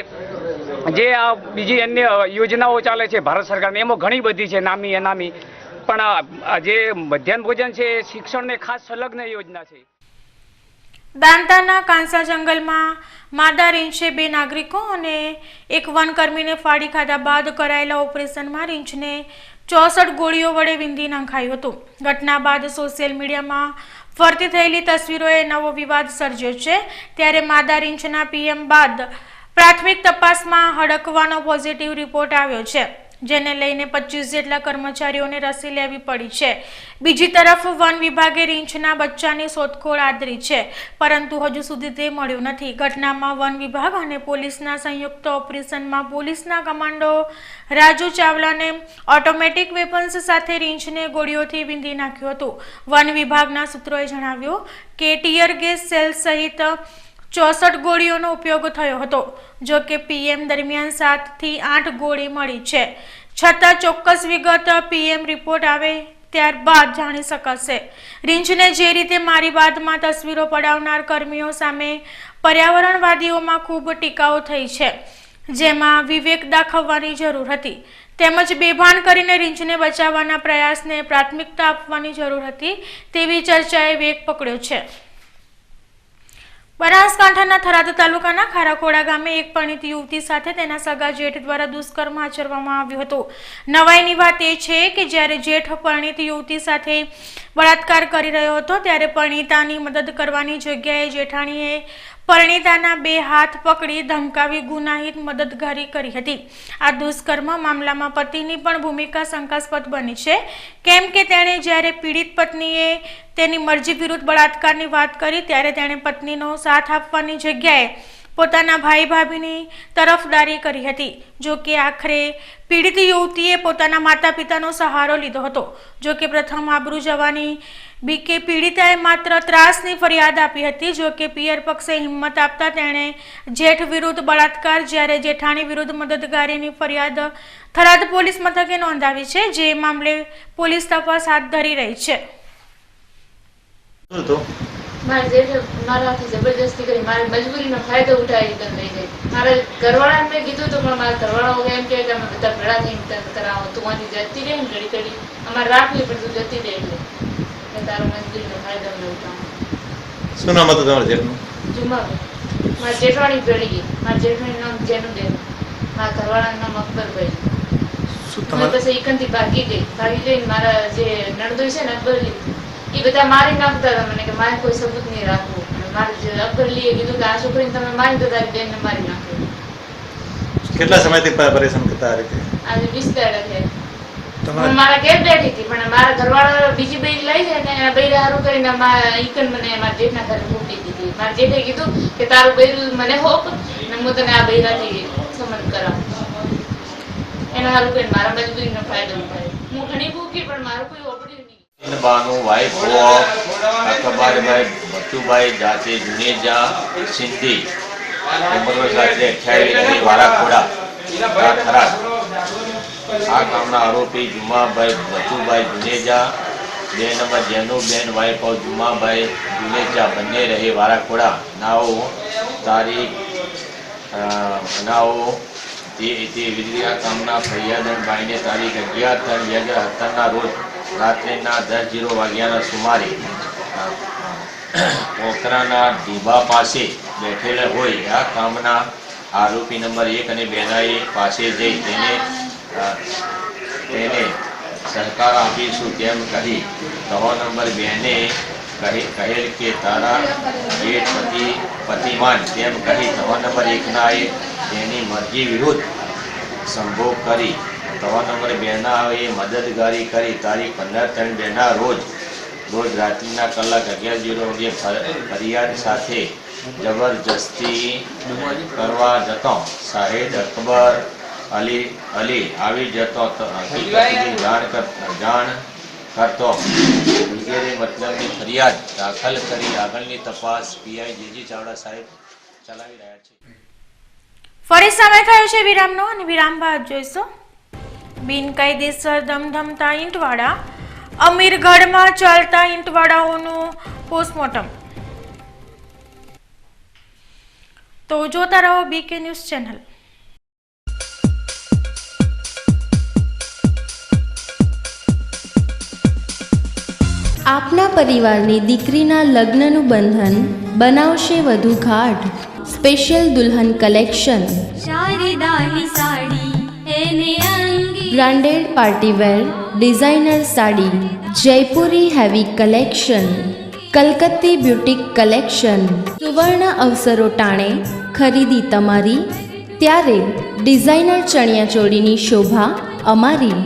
Speaker 11: જે આ બીજી અન્ય યોજનાઓ ચાલે છે ભારત સરકારની, એમાં ઘણી બધી છે નામી અનામી, પણ જે મધ્યાહન ભોજન છે એ શિક્ષણને ખાસ સંલગ્ન યોજના છે.
Speaker 1: દાંતાના કાંસા જંગલમાં માદા રીંછે 2 નાગરિકો અને એક વનકર્મીને ફાડી ખાધા બાદ કરાયેલા ઓપરેશનમાં રીંછને 64 ગોળીઓ વડે વીંધી નાખાયું હતું. ઘટના બાદ સોશિયલ મીડિયામાં ફરતી થયેલી તસવીરોએ નવો વિવાદ સર્જ્યો છે. ત્યારે માદા રીંછના પીએમ બાદ પ્રાથમિક તપાસમાં હડકવાનો પોઝિટિવ રિપોર્ટ આવ્યો છે, જેને લઈને 25 જેટલા કર્મચારીઓને રસી લેવી પડી છે. બીજી તરફ વન વિભાગે રીંછના બચ્ચાની શોધખોળ આદરી છે, પરંતુ હજુ સુધી તે મળ્યું નથી. ઘટનામાં વન વિભાગ અને પોલીસના સંયુક્ત ઓપરેશનમાં પોલીસના કમાન્ડો રાજુ ચાવલાને ઓટોમેટિક વેપન્સ સાથે રીંછને ગોળીઓથી વીંધી નાખ્યું હતું. વન વિભાગના સૂત્રોએ જણાવ્યું કે ટીયર ગેસ સેલ સહિત 64 ગોળીઓનો ઉપયોગ થયો હતો. જો કે પીએમ દરમિયાન 7 થી 8 ગોળી મળી છે. છતાં ચોક્કસ વિગત પીએમ રિપોર્ટ આવે ત્યારબાદ જાણી શકાશે. રીંછને જે રીતે મારી બાદમાં તસવીરો પડાવનાર કર્મીઓ સામે પર્યાવરણવાદીઓમાં ખૂબ ટીકાઓ થઈ છે, જેમાં વિવેક દાખવવાની જરૂર હતી, તેમજ બેભાન કરીને રીંછને બચાવવાના પ્રયાસને પ્રાથમિકતા આપવાની જરૂર હતી તેવી ચર્ચાએ વેગ પકડ્યો છે. બનાસકાંઠાના થરાદ તાલુકાના ખારાખોડા ગામે એક પરિણીત યુવતી સાથે તેના સગા જેઠ દ્વારા દુષ્કર્મ આચરવામાં આવ્યું હતું. નવાઈની વાત એ છે કે જ્યારે જેઠ પરિણીત યુવતી સાથે બળાત્કાર કરી રહ્યો હતો ત્યારે પરિણીતાની મદદ કરવાની જગ્યાએ જેઠાણીએ પરિણીતાના 2 હાથ પકડી ધમકાવી ગુનાહિત મદદગારી કરી હતી. આ દુષ્કર્મ મામલામાં પતિની પણ ભૂમિકા શંકાસ્પદ બની છે, કેમ કે તેણે જ્યારે પીડિત પત્નીએ તેની મરજી વિરુદ્ધ બળાત્કારની વાત કરી ત્યારે તેણે પત્નીનો સાથ આપવાની જગ્યાએ પોતાના ભાઈ ભાભીની તરફદારી કરી હતી. જો કે આખરે પીડિત યુવતીએ પોતાના માતા પિતાનો સહારો લીધો હતો. જો કે પ્રથમ આબરૂ જવાની બીકે પીડિતાએ માત્ર ત્રાસની ફરિયાદ આપી હતી. જો કે પિયર પક્ષે હિંમત આપતા તેણે જેઠ વિરુદ્ધ બળાત્કાર જ્યારે જેઠાણી વિરુદ્ધ મદદગારીની ફરિયાદ થરાદ પોલીસ મથકે નોંધાવી છે, જે મામલે પોલીસ તપાસ હાથ ધરી રહી છે.
Speaker 15: મારા જેઠે મારાથી જબરજસ્તી કરી મારી મજબૂરીનો ફાયદો ઉઠાવી લઈ જાય. મારા ઘરવાળાને મેં કીધું તો પણ મારા ઘરવાળાઓ એમ કહે કે અમે બધા ભેળા થઈને કરાવો, તું આથી જતી રહે ને ઘડી ઘડી અમારે રાખવી પણ તું જતી રહે એટલે તારો મજબૂરીનો ફાયદો અમે ઉઠાવો.
Speaker 16: શું નામ હતું તમારા જેઠનું?
Speaker 15: જુમાભાઈ. મારા જેઠવાણી ભેળી ગઈ. મારા જેઠવાણી નામ જેનુબેન, મારા ઘરવાળાનું નામ અકબરભાઈ. પછી એકંથી ભાગી ગઈ. મારા જે નણદોઈ છે ને અકબરલી, એ બધા મારી નાખતા હતા મને કે મારે કોઈ સબૂત નહીં રાખવું. મારે જે અકબરલીએ કીધું કે આ છોકરીને તમે મારી દો, તારી બેનને મારી નાખો.
Speaker 16: કેટલા સમયથી પરેશાન કરતા આ રીતે?
Speaker 15: આજે 20 દાડા થયા. હું મારા ઘેર બેઠી હતી પણ મારા ઘરવાળા બીજી બેન લઈ જાય ને એના બૈરા હારું કરીને ઈકન મને મારા જેઠના ઘરે મૂકી દીધી. મારા જેઠે કીધું કે તારું બૈરું મને હોપ ને હું તને આ બૈરાથી સંબંધ કરાવું. એના હારું કરીને મારા મજબૂરીનો ફાયદો ઉઠાવ્યો. હું ઘણી ભૂખી પણ મારું કોઈ ઓપડ્યું નહીં.
Speaker 17: बानो वाइफ अकबरभाई बच्चूभाई जाते जुनेजा सिंधी उम्र સાથે 28 વારાખોડા થરાદ. આ કામના આરોપી Jumabhai Bachchubhai Juneja, 2 number Jenuben wife of Jumabhai Juneja, બંને રહે વારાખોડા. નાઓ તારીખ નાઓ તે વિદ્યા કામના ફરિયાદનભાઈને તારીખ 11/3/2017 રોજ રાત્રિના 10:00 વાગ્યાના સુમારે પોખરાના ઢીબા પાસે બેઠેલા હોય આ કામના આરોપી નંબર 1 અને 2 પાસે જઈ તેને સહકાર આપીશું તેમ કહી તહો નંબર 2 કહેલ કે તારા જેઠ પતિમાન તેમ કહી તહો નંબર 1 તેની મરજી વિરુદ્ધ સંભોગ કરી ત્રણ નંબર 2ના એ મદદગારી કરી તારીખ 15/3/2ના રોજ રાત્રિના કલાક 11:00 વાગે ફરિયાદ સાથે જબરજસ્તી કરવા જતો શાહિદ અકબર અલી આવી જતો હકીકતની જાણ કરતો વગેરે મતલબની ફરિયાદ દાખલ કરી આગળની તપાસ પીઆઈ જીજી ચાવડા સાહેબ ચલાવી રહ્યા છે.
Speaker 1: ફરી સમય થયો છે વિરામનો અને વિરામ બાદ જોઈશું બિનકાયદેસર ધમધમતા ઈંટવાડા, અમીરગઢમાં ચાલતા ઈંટવાડાઓનું પોસ્ટમોર્ટમ. તો જોતા રહો બીકે ન્યૂઝ ચેનલ.
Speaker 18: આપના પરિવારની દીકરીના લગ્નનું બંધન બનાવશે વધુ ગાઢ. સ્પેશિયલ દુલ્હન collection, branded partywear designer sari, Jaipuri heavy collection, Kalkatti boutique collection. સુવર્ણ અવસરો ટાણે ખરીદી તમારી, ત્યારે ડિઝાઇનર ચણિયાચોળીની શોભા અમારી.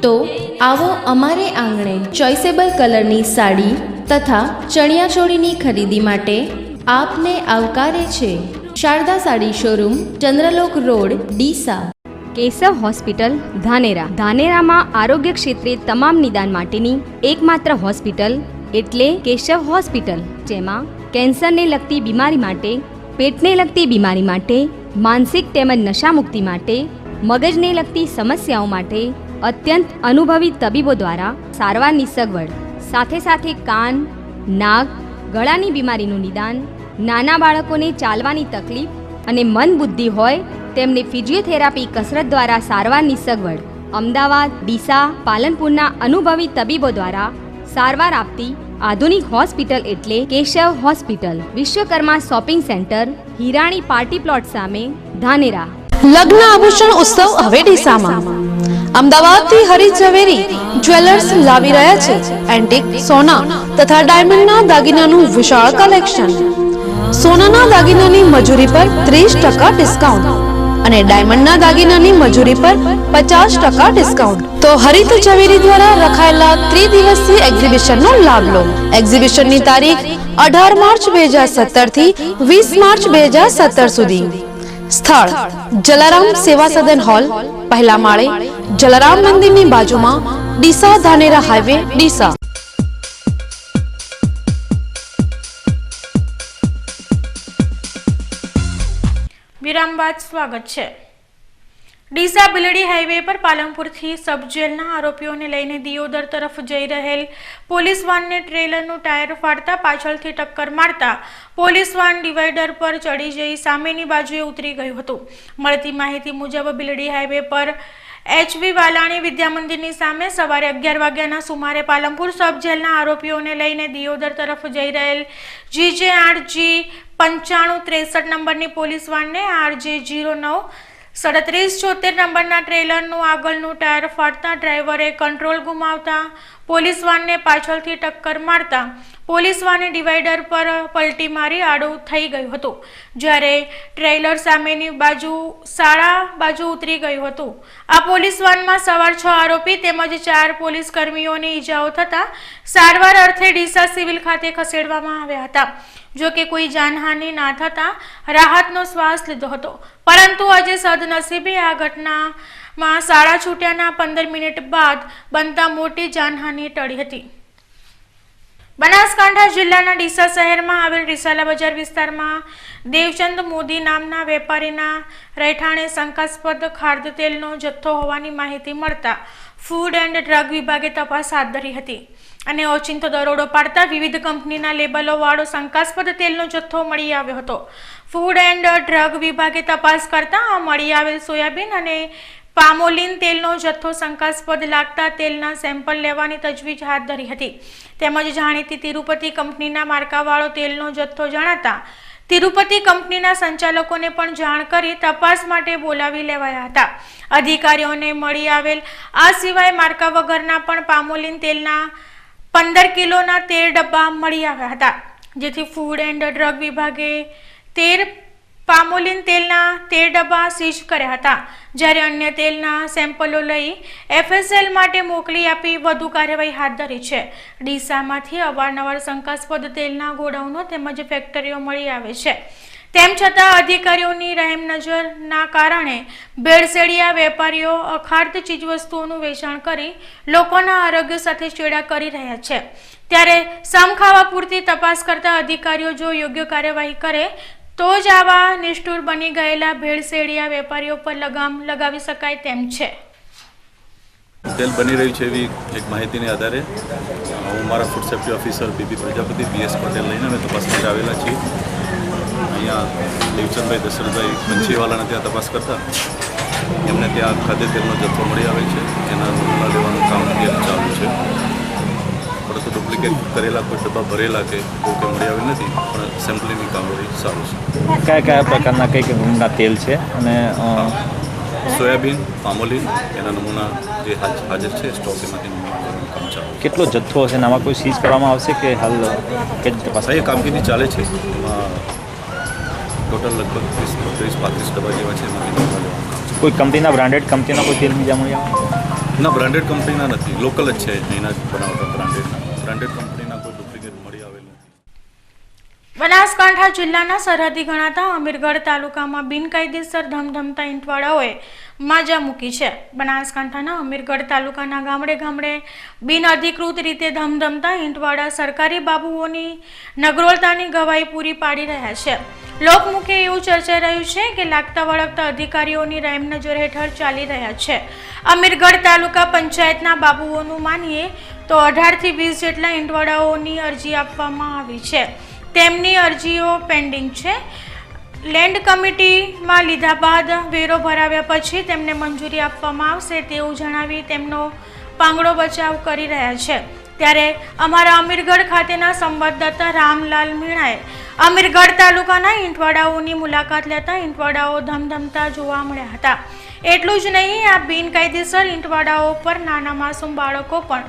Speaker 18: તો આવો અમારે આંગણે ચોઇસેબલ કલરની સાડી તથા ચણિયાચોળીની ખરીદી માટે આપને આવકારે છે Sharda sari showroom, Chandralok road, Deesa.
Speaker 19: Keshav hospital, Dhanera. ધાનેરામાં આરોગ્ય ક્ષેત્રે તમામ નિદાન માટેની એકમાત્ર હોસ્પિટલ એટલે કેશવ હોસ્પિટલ, જેમાં કેન્સરને લગતી બીમારી માટે, પેટને લગતી બીમારી માટે, માનસિક તેમજ નશામુક્તિ માટે, મગજને લગતી સમસ્યાઓ માટે અત્યંત અનુભવી તબીબો દ્વારા સારવારની સગવડ, સાથે સાથે કાન, નાક, ગળાની બીમારીનું નિદાન, નાના બાળકોને ચાલવાની તકલીફ અને મન બુદ્ધિ હોય તેમને ફિઝિયોથેરાપી કસરત દ્વારા સારવારની સગવડ. અમદાવાદ, ડીસા, પાલનપુરના અનુભવી તબીબો દ્વારા સારવાર આપતી આધુનિક હોસ્પિટલ એટલે Keshav hospital. Vishwakarma shopping centre, Hirani party plot સામે, ધાનેરા.
Speaker 20: લગ્ન આભૂષણ ઉત્સવ હવે ડીસામાં. અમદાવાદથી હરીશ ઝવેરી જ્વેલર્સ લાવી રહ્યા છે એન્ટિક સોના તથા ડાયમંડના દાગીનાનું વિશાળ કલેક્શન. સોનાના દાગીનાની મજૂરી પર 30% ડિસ્કાઉન્ટ અને ડાયમંડના દાગીનાની મજૂરી પર 50% ડિસ્કાઉન્ટ. તો હરીશ ઝવેરી દ્વારા રખાયેલા ત્રિદિવસીય એક્ઝિબિશનનો લાભ લો. એક્ઝિબિશનની તારીખ 18 માર્ચ 2017 થી 20 માર્ચ 2017 સુધી. સ્થળ જલારામ સેવા સદન હોલ, પહેલા માળે, જલારામ મંદિરની બાજુમાં, ડીસા ધાનેરા હાઈવે, ડીસા.
Speaker 1: વિરામ બાદ સ્વાગત છે. ડીસા બિલડી હાઈવે પર પાલનપુરથી સબ જેલના આરોપીઓને લઈને દિયોદર તરફ જઈ રહેલ પોલીસ વાનને ટ્રેલરનું ટાયર ફાટતા પાછળથી ટક્કર મારતા પોલીસ વાન ડિવાઈડર પર ચડી જઈ સામેની બાજુએ ઉતરી ગયું હતું. મળતી માહિતી મુજબ બિલડી હાઈવે પર એચવી વાલાણી વિદ્યા મંદિરની સામે સવારે 11 વાગ્યાના સુમારે પાલનપુર સબ જેલના આરોપીઓને લઈને દિયોદર તરફ જઈ રહેલ GJ 8G 9563 નંબરની પોલીસ વાનને RJ 093774 નંબરના ટ્રેલરનું આગળનું ટાયર ફાટતા ડ્રાઈવરે કંટ્રોલ ગુમાવતા પોલીસ વાનને પાછળથી ટક્કર મારતા પોલીસ વાને ડિવાઈડર પર પલટી મારી આડું થઈ ગયું હતું, જ્યારે ટ્રેલર સામેની શાળા બાજુ ઉતરી ગયું હતું. આ પોલીસ વાનમાં સવાર 6 આરોપી તેમજ 4 પોલીસ કર્મીઓને ઈજાઓ થતા સારવાર અર્થે ડીસા સિવિલ ખાતે ખસેડવામાં આવ્યા હતા. જો કે કોઈ જાનહાનિ ના થતા રાહતનો શ્વાસ લીધો હતો, પરંતુ આજે સદનસીબે આ ઘટનામાં શાળા છૂટ્યાના 15 મિનિટ બાદ બનતા મોટી જાનહાનિ ટળી હતી. બનાસકાંઠા જિલ્લાના ડીસા શહેરમાં આવેલ રિસાલા બજાર વિસ્તારમાં દેવચંદ મોદી નામના વેપારીના રહેઠાણે શંકાસ્પદ ખાદ્ય તેલનો જથ્થો હોવાની માહિતી મળતા ફૂડ એન્ડ ડ્રગ વિભાગે તપાસ હાથ ધરી હતી અને ઓચિંતો દરોડો પાડતા વિવિધ કંપનીના લેબલો વાળો શંકાસ્પદ તેલનો જથ્થો મળી આવ્યો હતો. ફૂડ એન્ડ ડ્રગ વિભાગે તપાસ કરતા મળી આવેલ સોયાબીન અને પામોલીન તેલનો જથ્થો શંકાસ્પદ લાગતા તેલના સેમ્પલ લેવાની તજવીજ હાથ ધરી હતી. તેમજ જાણીતી તિરુપતિ કંપનીના માર્કાવાળો તેલનો જથ્થો જણાતા તિરુપતિ કંપનીના સંચાલકોને પણ જાણ કરી તપાસ માટે બોલાવી લેવાયા હતા. અધિકારીઓને મળી આવેલ આ સિવાય માર્કા વગરના પણ પામોલીન તેલના 15 કિલોના 13 ડબ્બા મળી આવ્યા હતા, જેથી ફૂડ એન્ડ ડ્રગ વિભાગે 13 પામોલિન તેલના 13 ડબ્બા સીઝ કર્યા હતા, જ્યારે અન્ય તેલના સેમ્પલો લઈ FSL માટે મોકલી આપી વધુ કાર્યવાહી હાથ ધરી છે. ડીસામાંથી અવારનવાર શંકાસ્પદ તેલના ગોડાઉનો તેમજ ફેક્ટરીઓ મળી આવે છે. તેમ છતાં અધિકારીઓની રહેમ નજરના કારણે ભેળસેળિયા વેપારીઓ અખાદ્ય ચીજવસ્તુઓનું વેચાણ કરી લોકોના આરોગ્ય સાથે ચેડા કરી રહ્યા છે. ત્યારે સમખાવા પૂરતી તપાસ કરતા અધિકારીઓ જો યોગ્ય કાર્યવાહી કરે તો જ આવા નિષ્ઠુર બની ગયેલા ભેળસેળિયા વેપારીઓ પર લગામ લગાવી શકાય તેમ છે.
Speaker 21: તેલ બની રહ્યું છે એવી એક માહિતીને આધારે હું મારા food safety officer BB Prajapati BS Patel લઈને અમે તપાસ માટે આવેલા છીએ. અહીંયા દેવચંદભાઈ દશરથભાઈ બંછીવાલાને ત્યાં તપાસ કરતા એમને ત્યાં ખાદ્ય તેલનો જથ્થો મળી આવે છે, જેના નમૂના લેવાનું કામ ચાલુ છે. પરંતુ ડુપ્લિકેટ કરેલા કોઈ ડબ્બા ભરેલા કે એવું કંઈ મળી આવેલ નથી, પણ સેમ્પલિંગની કામગીરી સારું છે.
Speaker 22: કયા પ્રકારના કઈ નમૂના તેલ છે અને
Speaker 21: સોયાબીન, પામોલિન એના નમૂના જે હાજર છે સ્ટોક એમાંથી નમૂના કામ ચાલુ.
Speaker 22: કેટલો જથ્થો હશે અને આમાં કોઈ સીઝ કરવામાં આવશે કે હાલ કેટલી તપાસ?
Speaker 21: એ કામગીરી ચાલે છે. એમાં ટોટલ લગભગ 30-35 ડબ્બા જેવા છે. એમાંથી
Speaker 22: કોઈ કંપનીના બ્રાન્ડેડ કંપનીના કોઈ તેલ બીજા મળી આવે?
Speaker 21: ના, બ્રાન્ડેડ કંપનીના નથી, લોકલ જ છે. એના જ બનાવતા બ્રાન્ડેડ કંપનીના કોઈ ડુપ્લિકેટ મળી આવેલ નથી.
Speaker 1: બનાસકાંઠા જિલ્લાના સરહદી ગણાતા અમીરગઢ તાલુકામાં બિનકાયદેસર ધમધમતા ઈંટવાળાઓએ માજા મૂકી છે. બનાસકાંઠાના અમીરગઢ તાલુકાના ગામડે ગામડે બિનઅધિકૃત રીતે ધમધમતા ઈંટવાળા સરકારી બાબુઓની નગરોળતાની ગવાહી પૂરી પાડી રહ્યા છે. લોકમુખે એવું ચર્ચાઈ રહ્યું છે કે લાગતા વળગતા અધિકારીઓની રહેમ નજર હેઠળ ચાલી રહ્યા છે. અમીરગઢ તાલુકા પંચાયતના બાબુઓનું માનીએ તો 18 થી 20 જેટલા ઈંટવાળાઓની અરજી આપવામાં આવી છે. તેમની અરજીઓ પેન્ડિંગ છે. લેન્ડ કમિટીમાં લીધા બાદ વેરો ભરાવ્યા પછી તેમને મંજૂરી આપવામાં આવશે તેવું જણાવી તેમનો પાંગડો બચાવ કરી રહ્યા છે. ત્યારે અમારા અમીરગઢ ખાતેના સંવાદદાતા રામલાલ મીણાએ અમીરગઢ તાલુકાના ઈંટવાડાઓની મુલાકાત લેતા ઈંટવાડાઓ ધમધમતા જોવા મળ્યા હતા. એટલું જ નહીં, આ બિનકાયદેસર ઈંટવાડાઓ પર નાના માસૂમ બાળકો પણ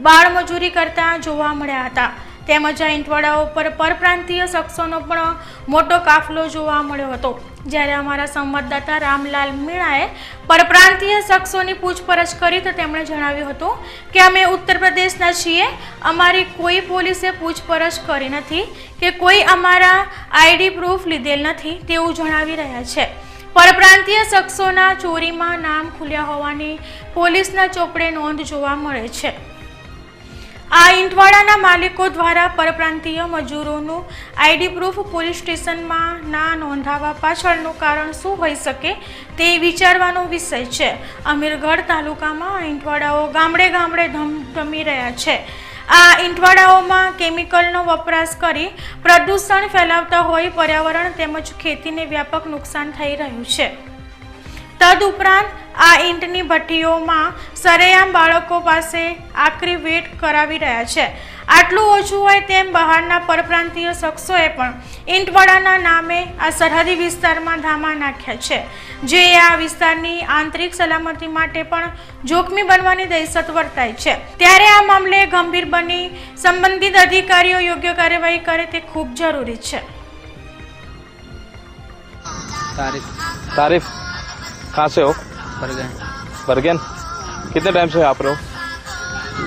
Speaker 1: બાળમજૂરી કરતા જોવા મળ્યા હતા. તેમજ આ ઈંટવાડાઓ પર પરપ્રાંતીય શખ્સોનો પણ મોટો કાફલો જોવા મળ્યો હતો. જ્યારે અમારા સંવાદદાતા રામલાલ મીણાએ પરપ્રાંતીય શખ્સોની પૂછપરછ કરી તો તેમણે જણાવ્યું હતું કે અમે ઉત્તર પ્રદેશના છીએ, અમારી કોઈ પોલીસે પૂછપરછ કરી નથી કે કોઈ અમારા ID પ્રૂફ લીધેલ નથી તેવું જણાવી રહ્યા છે. પરપ્રાંતીય શખ્સોના ચોરીમાં નામ ખુલ્યા હોવાની પોલીસના ચોપડે નોંધ જોવા મળે છે. આ ઈંટવાડાના માલિકો દ્વારા પરપ્રાંતીય મજૂરોનું ID પ્રૂફ પોલીસ સ્ટેશનમાં ના નોંધાવવા પાછળનું કારણ શું હોઈ શકે તે વિચારવાનો વિષય છે. અમીરગઢ તાલુકામાં આ ઈંટવાડાઓ ગામડે ગામડે ધમધમી રહ્યા છે. આ ઈંટવાડાઓમાં કેમિકલનો વપરાશ કરી પ્રદૂષણ ફેલાવતા હોય પર્યાવરણ તેમજ ખેતીને વ્યાપક નુકસાન થઈ રહ્યું છે. તદુપરાંત આ ઈંટની ભઠ્ઠીઓમાં સરેઆમ બાળકો પાસે આકરી વેટ કરાવી રહ્યા છે. આટલું ઓછું હોય તેમ બહારના પરપ્રાંતીય શખ્સોએ પણ ઈંટવાડાના નામે આ સરહદી વિસ્તારમાં ધામા નાખ્યા છે, જે આ વિસ્તારની આંતરિક સલામતી માટે પણ જોખમી બનવાની દહેશત વર્તાય છે. ત્યારે આ મામલે ગંભીર બની સંબંધિત અધિકારીઓ યોગ્ય કાર્યવાહી કરે તે ખૂબ જરૂરી છે.
Speaker 3: तारीफ कहाँ से हो? बरगन. कितने टाइम से आप रहे हो?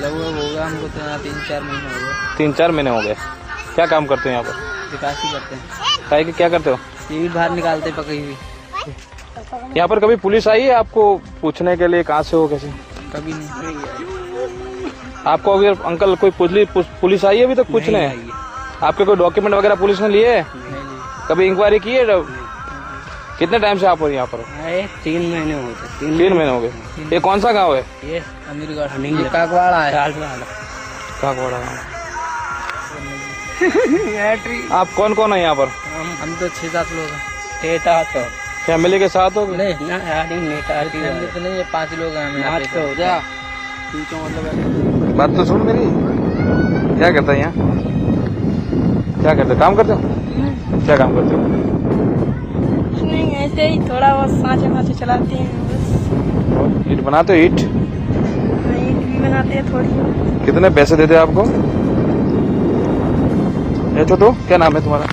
Speaker 11: लगभग होगा हमको तो 3-4 महीने हो गए.
Speaker 3: 3-4 महीने हो गए. क्या काम करते हो यहाँ पर?
Speaker 11: विकास ही करते हैं.
Speaker 3: काय के क्या करते हो?
Speaker 11: ये भी बाहर निकालते पकड़ी हुई.
Speaker 3: यहाँ पर कभी पुलिस आई है आपको पूछने के लिए कहाँ से हो कैसे?
Speaker 11: कभी नहीं.
Speaker 3: आपको अभी अंकल कोई पुलिस आई है अभी तक पूछने? आपके कोई डॉक्यूमेंट वगैरह पुलिस ने लिए? कभी इंक्वायरी की है? कितने टाइम से आप हो यहाँ पर?
Speaker 11: 3 महीने हो गए.
Speaker 3: 3 महीने हो गए. ये कौन सा गांव है?
Speaker 11: ये अमीरगढ़ काकवाड़ा है.
Speaker 3: काकवाड़ा गाँव. आप कौन कौन है यहाँ पर?
Speaker 11: हम तो 6-7 लोग हैं.
Speaker 3: फैमिली के साथ हो?
Speaker 11: नहीं फैमिली तो नहीं है, 5 लोग हैं हम यहाँ पे. हो जा
Speaker 3: बात तो सुन मेरी. क्या करता है यहाँ? क्या करते हो? काम करते हो? क्या काम करते हो?
Speaker 23: नहीं, ऐसे ही थोड़ा बहुत सांचे चलाते हैं बस.
Speaker 3: ईट बनाते हो? ईट
Speaker 23: भी बनाते हैं थोड़ी.
Speaker 3: कितने पैसे देते हैं आपको? ये तो क्या नाम है तुम्हारा?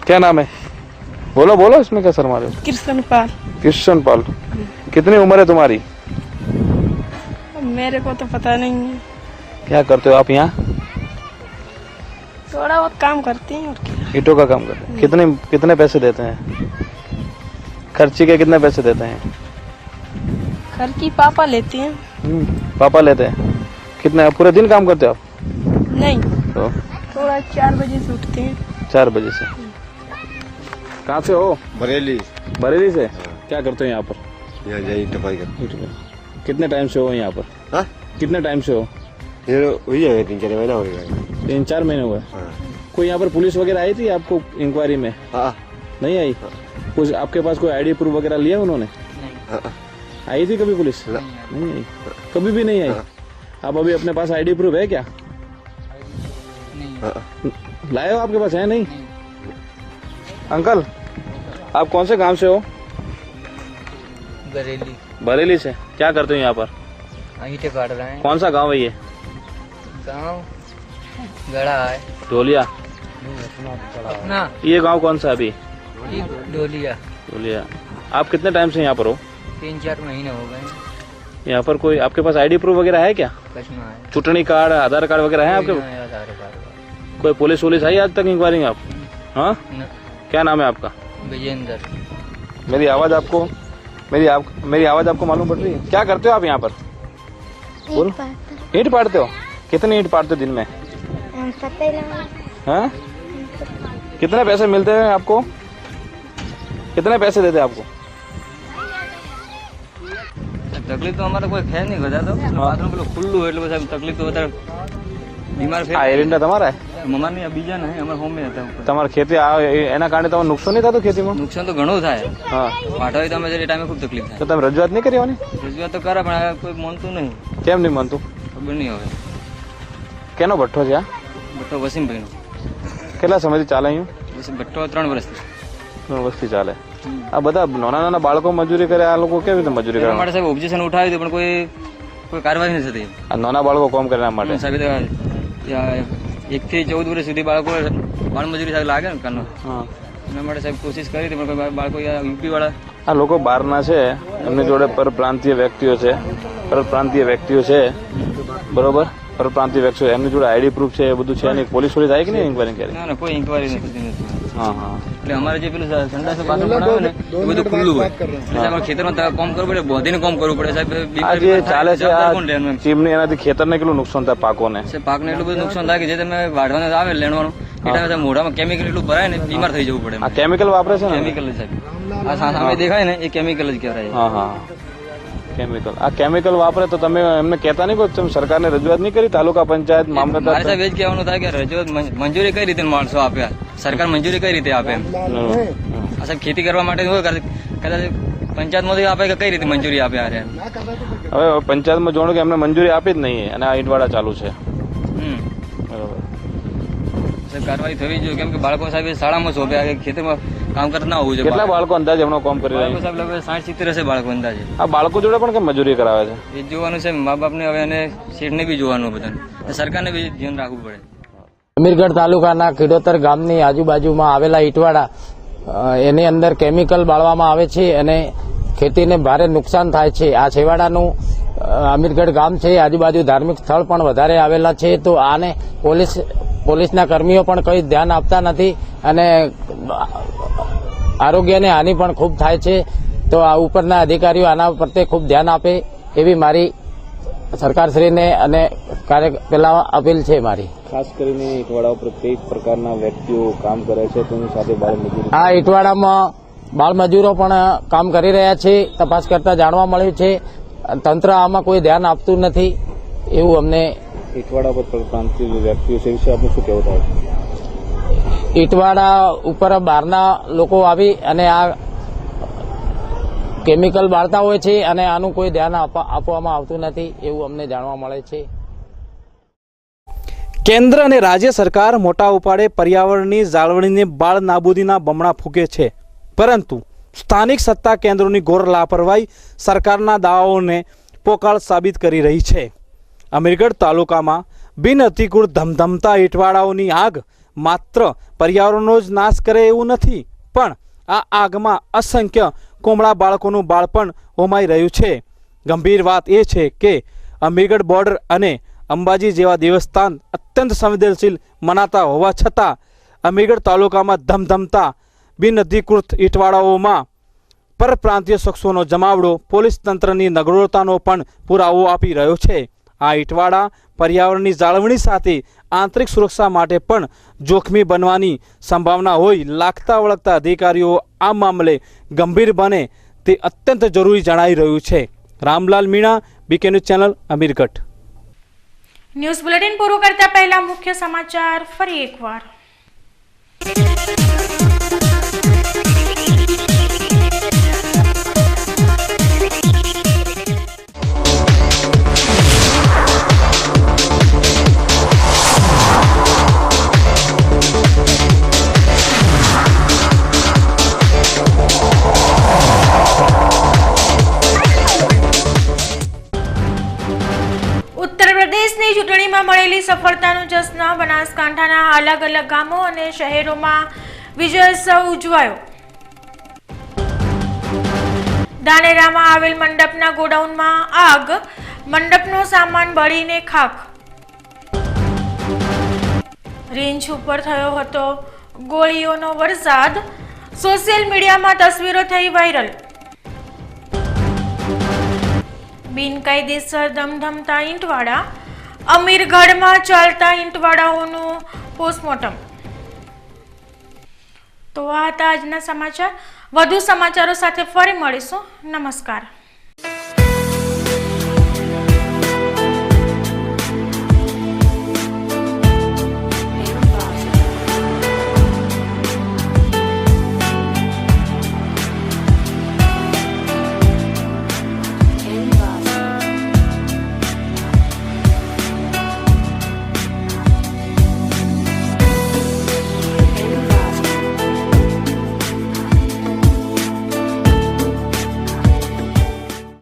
Speaker 3: क्या नाम है? बोलो बोलो, इसमें क्या शर्मा रहे हो?
Speaker 23: कृष्णपाल।
Speaker 3: कृष्णपाल, कितनी उम्र है तुम्हारी?
Speaker 23: मेरे को तो पता नहीं है,
Speaker 3: क्या करते हो आप यहाँ?
Speaker 23: थोड़ा बहुत काम करती हैं और क्या।
Speaker 3: ईंटों का काम करते हैं। कितने कितने पैसे देते हैं? खर्ची के कितने पैसे देते हैं?
Speaker 23: खर्ची पापा लेते हैं।
Speaker 3: पापा लेते हैं। कितने पूरे दिन काम करते हो आप?
Speaker 23: नहीं,
Speaker 3: तो
Speaker 23: थोड़ा 4 बजे से उठते हैं।
Speaker 3: 4 बजे से। कहाँ से हो?
Speaker 2: बरेली।
Speaker 3: बरेली से। क्या करते हो यहाँ पर?
Speaker 2: यहाँ यही टपाई करते।
Speaker 3: कितने टाइम से हो यहाँ पर?
Speaker 2: हाँ?
Speaker 3: कितने टाइम से हो?
Speaker 2: ये हुई है 3-4 महीना हो गया।
Speaker 3: 3-4 महीने हुए। कोई यहाँ पर पुलिस वगैरह आई थी आपको इंक्वायरी में?
Speaker 2: हाँ।
Speaker 3: नहीं आई? कुछ आपके पास कोई आईडी प्रूफ वगैरह लिया उन्होंने? आई थी कभी पुलिस? नहीं आई, कभी भी नहीं आई। आप अभी अपने पास आईडी प्रूफ है क्या? लाए हो? आपके पास है? नहीं। अंकल, आप कौन से गांव से हो?
Speaker 4: बरेली।
Speaker 3: बरेली से। क्या करते हो यहाँ पर?
Speaker 4: ईंटें काट रहे हैं।
Speaker 3: कौन सा गांव है ये?
Speaker 4: गाँव गड़ा है।
Speaker 3: ढोलिया।
Speaker 4: अपना
Speaker 3: ये गांव कौन सा अभी?
Speaker 4: डोलिया।
Speaker 3: ढोलिया। आप कितने टाइम से यहाँ पर हो?
Speaker 4: 3-4 महीने हो गए।
Speaker 3: यहाँ पर कोई आपके पास आईडी प्रूफ वगैरह है क्या?
Speaker 4: कुछ ना है।
Speaker 3: चुटनी कार्ड, आधार कार्ड वगैरह है आपके पास?
Speaker 4: आधार कार्ड।
Speaker 3: कोई पुलिस वुलिस आई आज तक इंक्वायरी में आप? हाँ, क्या नाम है आपका?
Speaker 4: विजेंद्र।
Speaker 3: मेरी आवाज आपको मेरी आवाज आपको मालूम पड़ रही है? क्या करते हो आप यहाँ पर? बोलो। ईंट पाड़ते हो? कितनी ईंट पाड़ते हो दिन में? हाँ? कितने पैसे मिलते हैं आपको? कितने पैसे देते हैं आपको?
Speaker 4: तकलीफ तो हमारा कोई ख्याल नहीं होता, तो बाथरूम પેલું ખુલ્લું હોય એટલે પછી તકલીફ તો વધારે બીમાર
Speaker 3: આ એરંડા તમારા
Speaker 4: મમાની બીજા નહીં, અમારા હોમે હતા.
Speaker 3: તમારી ખેતી એના કારણે તમને નુકસાન નહીં થતું ખેતીમાં?
Speaker 4: નુકસાન તો ઘણું થાય.
Speaker 3: હા,
Speaker 4: પાઠાવી તો અમે એ ટાઈમે ખૂબ તકલીફ થાય.
Speaker 3: તો તમે રજૂઆત નહીં કરી હોવાની?
Speaker 4: રજૂઆત તો કરે પણ કોઈ માનતું નહીં.
Speaker 3: કેમ નહીં માનતું?
Speaker 4: ખબર નહીં હવે.
Speaker 3: કેનો ભઠ્ઠો છે આ?
Speaker 4: ભટ્ટો વસીમભાઈનો.
Speaker 3: કેટલા સમયથી ચાલે અહીં?
Speaker 4: ભટ્ટો 3 વર્ષથી.
Speaker 3: 3 વર્ષથી ચાલે. આ બધા નાના નાના બાળકો મજૂરી કરે, આ લોકો કેવી રીતે મજૂરી કરે?
Speaker 4: માટે સાહેબ ઓબ્જેક્શન ઉઠાવી હતી પણ કોઈ કાર્યવાહી નથી થતી.
Speaker 3: આ નાના બાળકો કોમ કરે એના માટે
Speaker 4: સાહેબ 1 થી 14 વર્ષ સુધી બાળકો બાળ મજૂરી સાહેબ લાગે ને કાનો. એના માટે સાહેબ કોશિશ કરી હતી પણ કોઈ બાળકો યુપી વાળા
Speaker 3: આ લોકો બહારના છે, એમની જોડે પરપ્રાંતીય વ્યક્તિઓ છે બરોબર? પરપ્રાંતીય વ્યક્તિઓ એમની જોડે આઈડી પ્રૂફ છે, એ બધું છે નહીં. પોલીસ વોલીસ આવી કે નહીં ઇન્ક્વાયરી કરી?
Speaker 4: ના કોઈ ઇન્ક્વાયરી નથી.
Speaker 3: હા હા.
Speaker 4: એટલે અમારે જે પેલું સંડાસ બાથરૂમ બનાવે ને એ બધું ખુલ્લું હોય એટલે અમારે ખેતરમાં કામ કરવું પડે, બોધીને કામ કરવું પડે સાહેબ.
Speaker 3: આ જે ચાલે છે આ ચીમની, એનાથી ખેતરને કેટલું નુકસાન થાય પાકોને?
Speaker 4: પાકને એટલું બધું નુકસાન થાય કે જે તમે વાઢવાનો આવે લેણવાનું એટલે મોઢામાં કેમિકલ એટલું ભરાય ને બીમાર થઈ જવું પડે.
Speaker 3: આ કેમિકલ વાપરે છે ને?
Speaker 4: કેમિકલ સાહેબ આ સામે દેખાય ને એ કેમિકલ જ કહેવાય.
Speaker 3: હા હા, કેમિકલ. આ કેમિકલ વાપરે તો તમે એમને કહેતા નહીં? કોઈ તમે સરકારને રજૂઆત નહીં કરી? તાલુકા પંચાયત, મામલતદાર?
Speaker 4: મારે સાહેબ એ જ કહેવાનું થાય કે રજૂઆત મંજૂરી કઈ રીતે માણસો આપ્યા, સરકાર મંજૂરી કઈ રીતે આપે? આ સાહેબ ખેતી કરવા માટે કદાચ પંચાયતમાંથી આપે કે કઈ રીતે મંજૂરી આપે?
Speaker 3: હવે પંચાયતમાં જોડો કે એમને મંજૂરી આપી જ નહીં અને આ ઈંટવાડા ચાલુ છે. બરોબર.
Speaker 4: સાહેબ કાર્યવાહી થવી જોઈએ કેમ કે બાળકો સાહેબ શાળામાં શોભ્યા ખેતરમાં કામ કરતા ના હોવું જોઈએ.
Speaker 3: કેટલા બાળકો અંદાજે હમણાં કામ કરી રહ્યા છે?
Speaker 4: સાહેબ લગભગ 60-70 હશે બાળકો અંદાજે.
Speaker 3: આ બાળકો જોડે પણ કેમ મજૂરી કરાવે છે?
Speaker 4: એ જોવાનું છે મા બાપને હવે અને શેઠને બી જોવાનું બધાને, સરકારને બી ધ્યાન રાખવું પડે.
Speaker 5: અમીરગઢ તાલુકાના ખીડોતર ગામની આજુબાજુમાં આવેલા ઈંટવાડા, એની અંદર કેમિકલ બાળવામાં આવે છે અને ખેતીને ભારે નુકસાન થાય છે. આ છેવાડાનું અમીરગઢ ગામ છે, આજુબાજુ ધાર્મિક સ્થળ પણ વધારે આવેલા છે, તો આને પોલીસના કર્મીઓ પણ કંઈ ધ્યાન આપતા નથી અને આરોગ્યને હાનિ પણ ખૂબ થાય છે. તો આ ઉપરના અધિકારીઓ આના પ્રત્યે ખૂબ ધ્યાન આપે એવી મારી સરકારશ્રીને અને પેલા અપીલ છે મારી.
Speaker 3: ખાસ કરીને ઈંટવાડા ઉપર કઈ પ્રકારના વ્યક્તિઓ કામ કરે છે તેની સાથે બાળમજૂરી?
Speaker 5: આ ઈંટવાડામાં બાળમજૂરો પણ કામ કરી રહ્યા છે. તપાસ કરતા જાણવા મળ્યું છે તંત્ર આમાં કોઈ ધ્યાન આપતું નથી એવું અમને.
Speaker 3: ઈંટવાડા પર પરપ્રાંતીય વ્યક્તિઓ છે વિશે આપણે શું કહેવું થાય?
Speaker 5: ઈંટવાડા ઉપર બહારના લોકો આવી અને આ કેમિકલ બાળતા હોય છે અને આનું કોઈ ધ્યાન આપવામાં આવતું નથી એવું અમને જાણવા મળે છે.
Speaker 24: કેન્દ્ર અને રાજ્ય સરકાર મોટા ઉપાડે પર્યાવરણની જાળવણીને બાળ નાબૂદીના બમણા ફૂંકે છે, પરંતુ સ્થાનિક સત્તા કેન્દ્રોની ઘોર લાપરવાહી સરકારના દાવાઓને પોકાળ સાબિત કરી રહી છે. અમીરગઢ તાલુકામાં બિનઅતિકૂળ ધમધમતા ઈંટવાડાઓની આગ માત્ર પર્યાવરણનો જ નાશ કરે એવું નથી, પણ આ આગમાં અસંખ્ય કોમળા બાળકોનું બાળપણ હોમાઈ રહ્યું છે. ગંભીર વાત એ છે કે અમીરગઢ બોર્ડર અને અંબાજી જેવા દેવસ્થાન અત્યંત સંવેદનશીલ મનાતા હોવા છતાં અમીરગઢ તાલુકામાં ધમધમતા બિનઅધિકૃત ઈંટવાડાઓમાં પરપ્રાંતીય શખ્સોનો જમાવડો પોલીસ તંત્રની નગરોતાનો પણ પુરાવો આપી રહ્યો છે. આ ઈંટવાડા પર્યાવરણની જાળવણી સાથે આંતરિક સુરક્ષા માટે પણ જોખમી બનવાની સંભાવના હોય લાગતા વળગતા અધિકારીઓ આ મામલે ગંભીર બને તે અત્યંત જરૂરી જણાઈ રહ્યું છે. Ramlal Meena, BK news channel, Amirgadh.
Speaker 1: News bulletin પૂરું કરતા પહેલા મુખ્ય સમાચાર ફરી એકવાર. ઉત્તર પ્રદેશની ચૂંટણીમાં મળેલી સફળતાનો જશ્ન બનાસકાંઠાના અલગ અલગ ગામો અને શહેરોમાં વિજયોત્સવ ઉજવાયો. ધાનેરામાં આવેલ મંડપના ગોડાઉનમાં આગ, મંડપનો સામાન બળીને ખાખ. રેન્જ ઉપર થયો હતો ગોળીઓનો વરસાદ, સોશિયલ મીડિયામાં તસવીરો થઈ વાયરલ. બિનકાયદેસર ધમધમતા ઈંટવાડા, અમીરગઢમાં ચાલતા ઈંટવાડાઓનું પોસ્ટમોર્ટમ. તો આ હતા આજના સમાચાર. વધુ સમાચારો સાથે ફરી મળીશું. નમસ્કાર.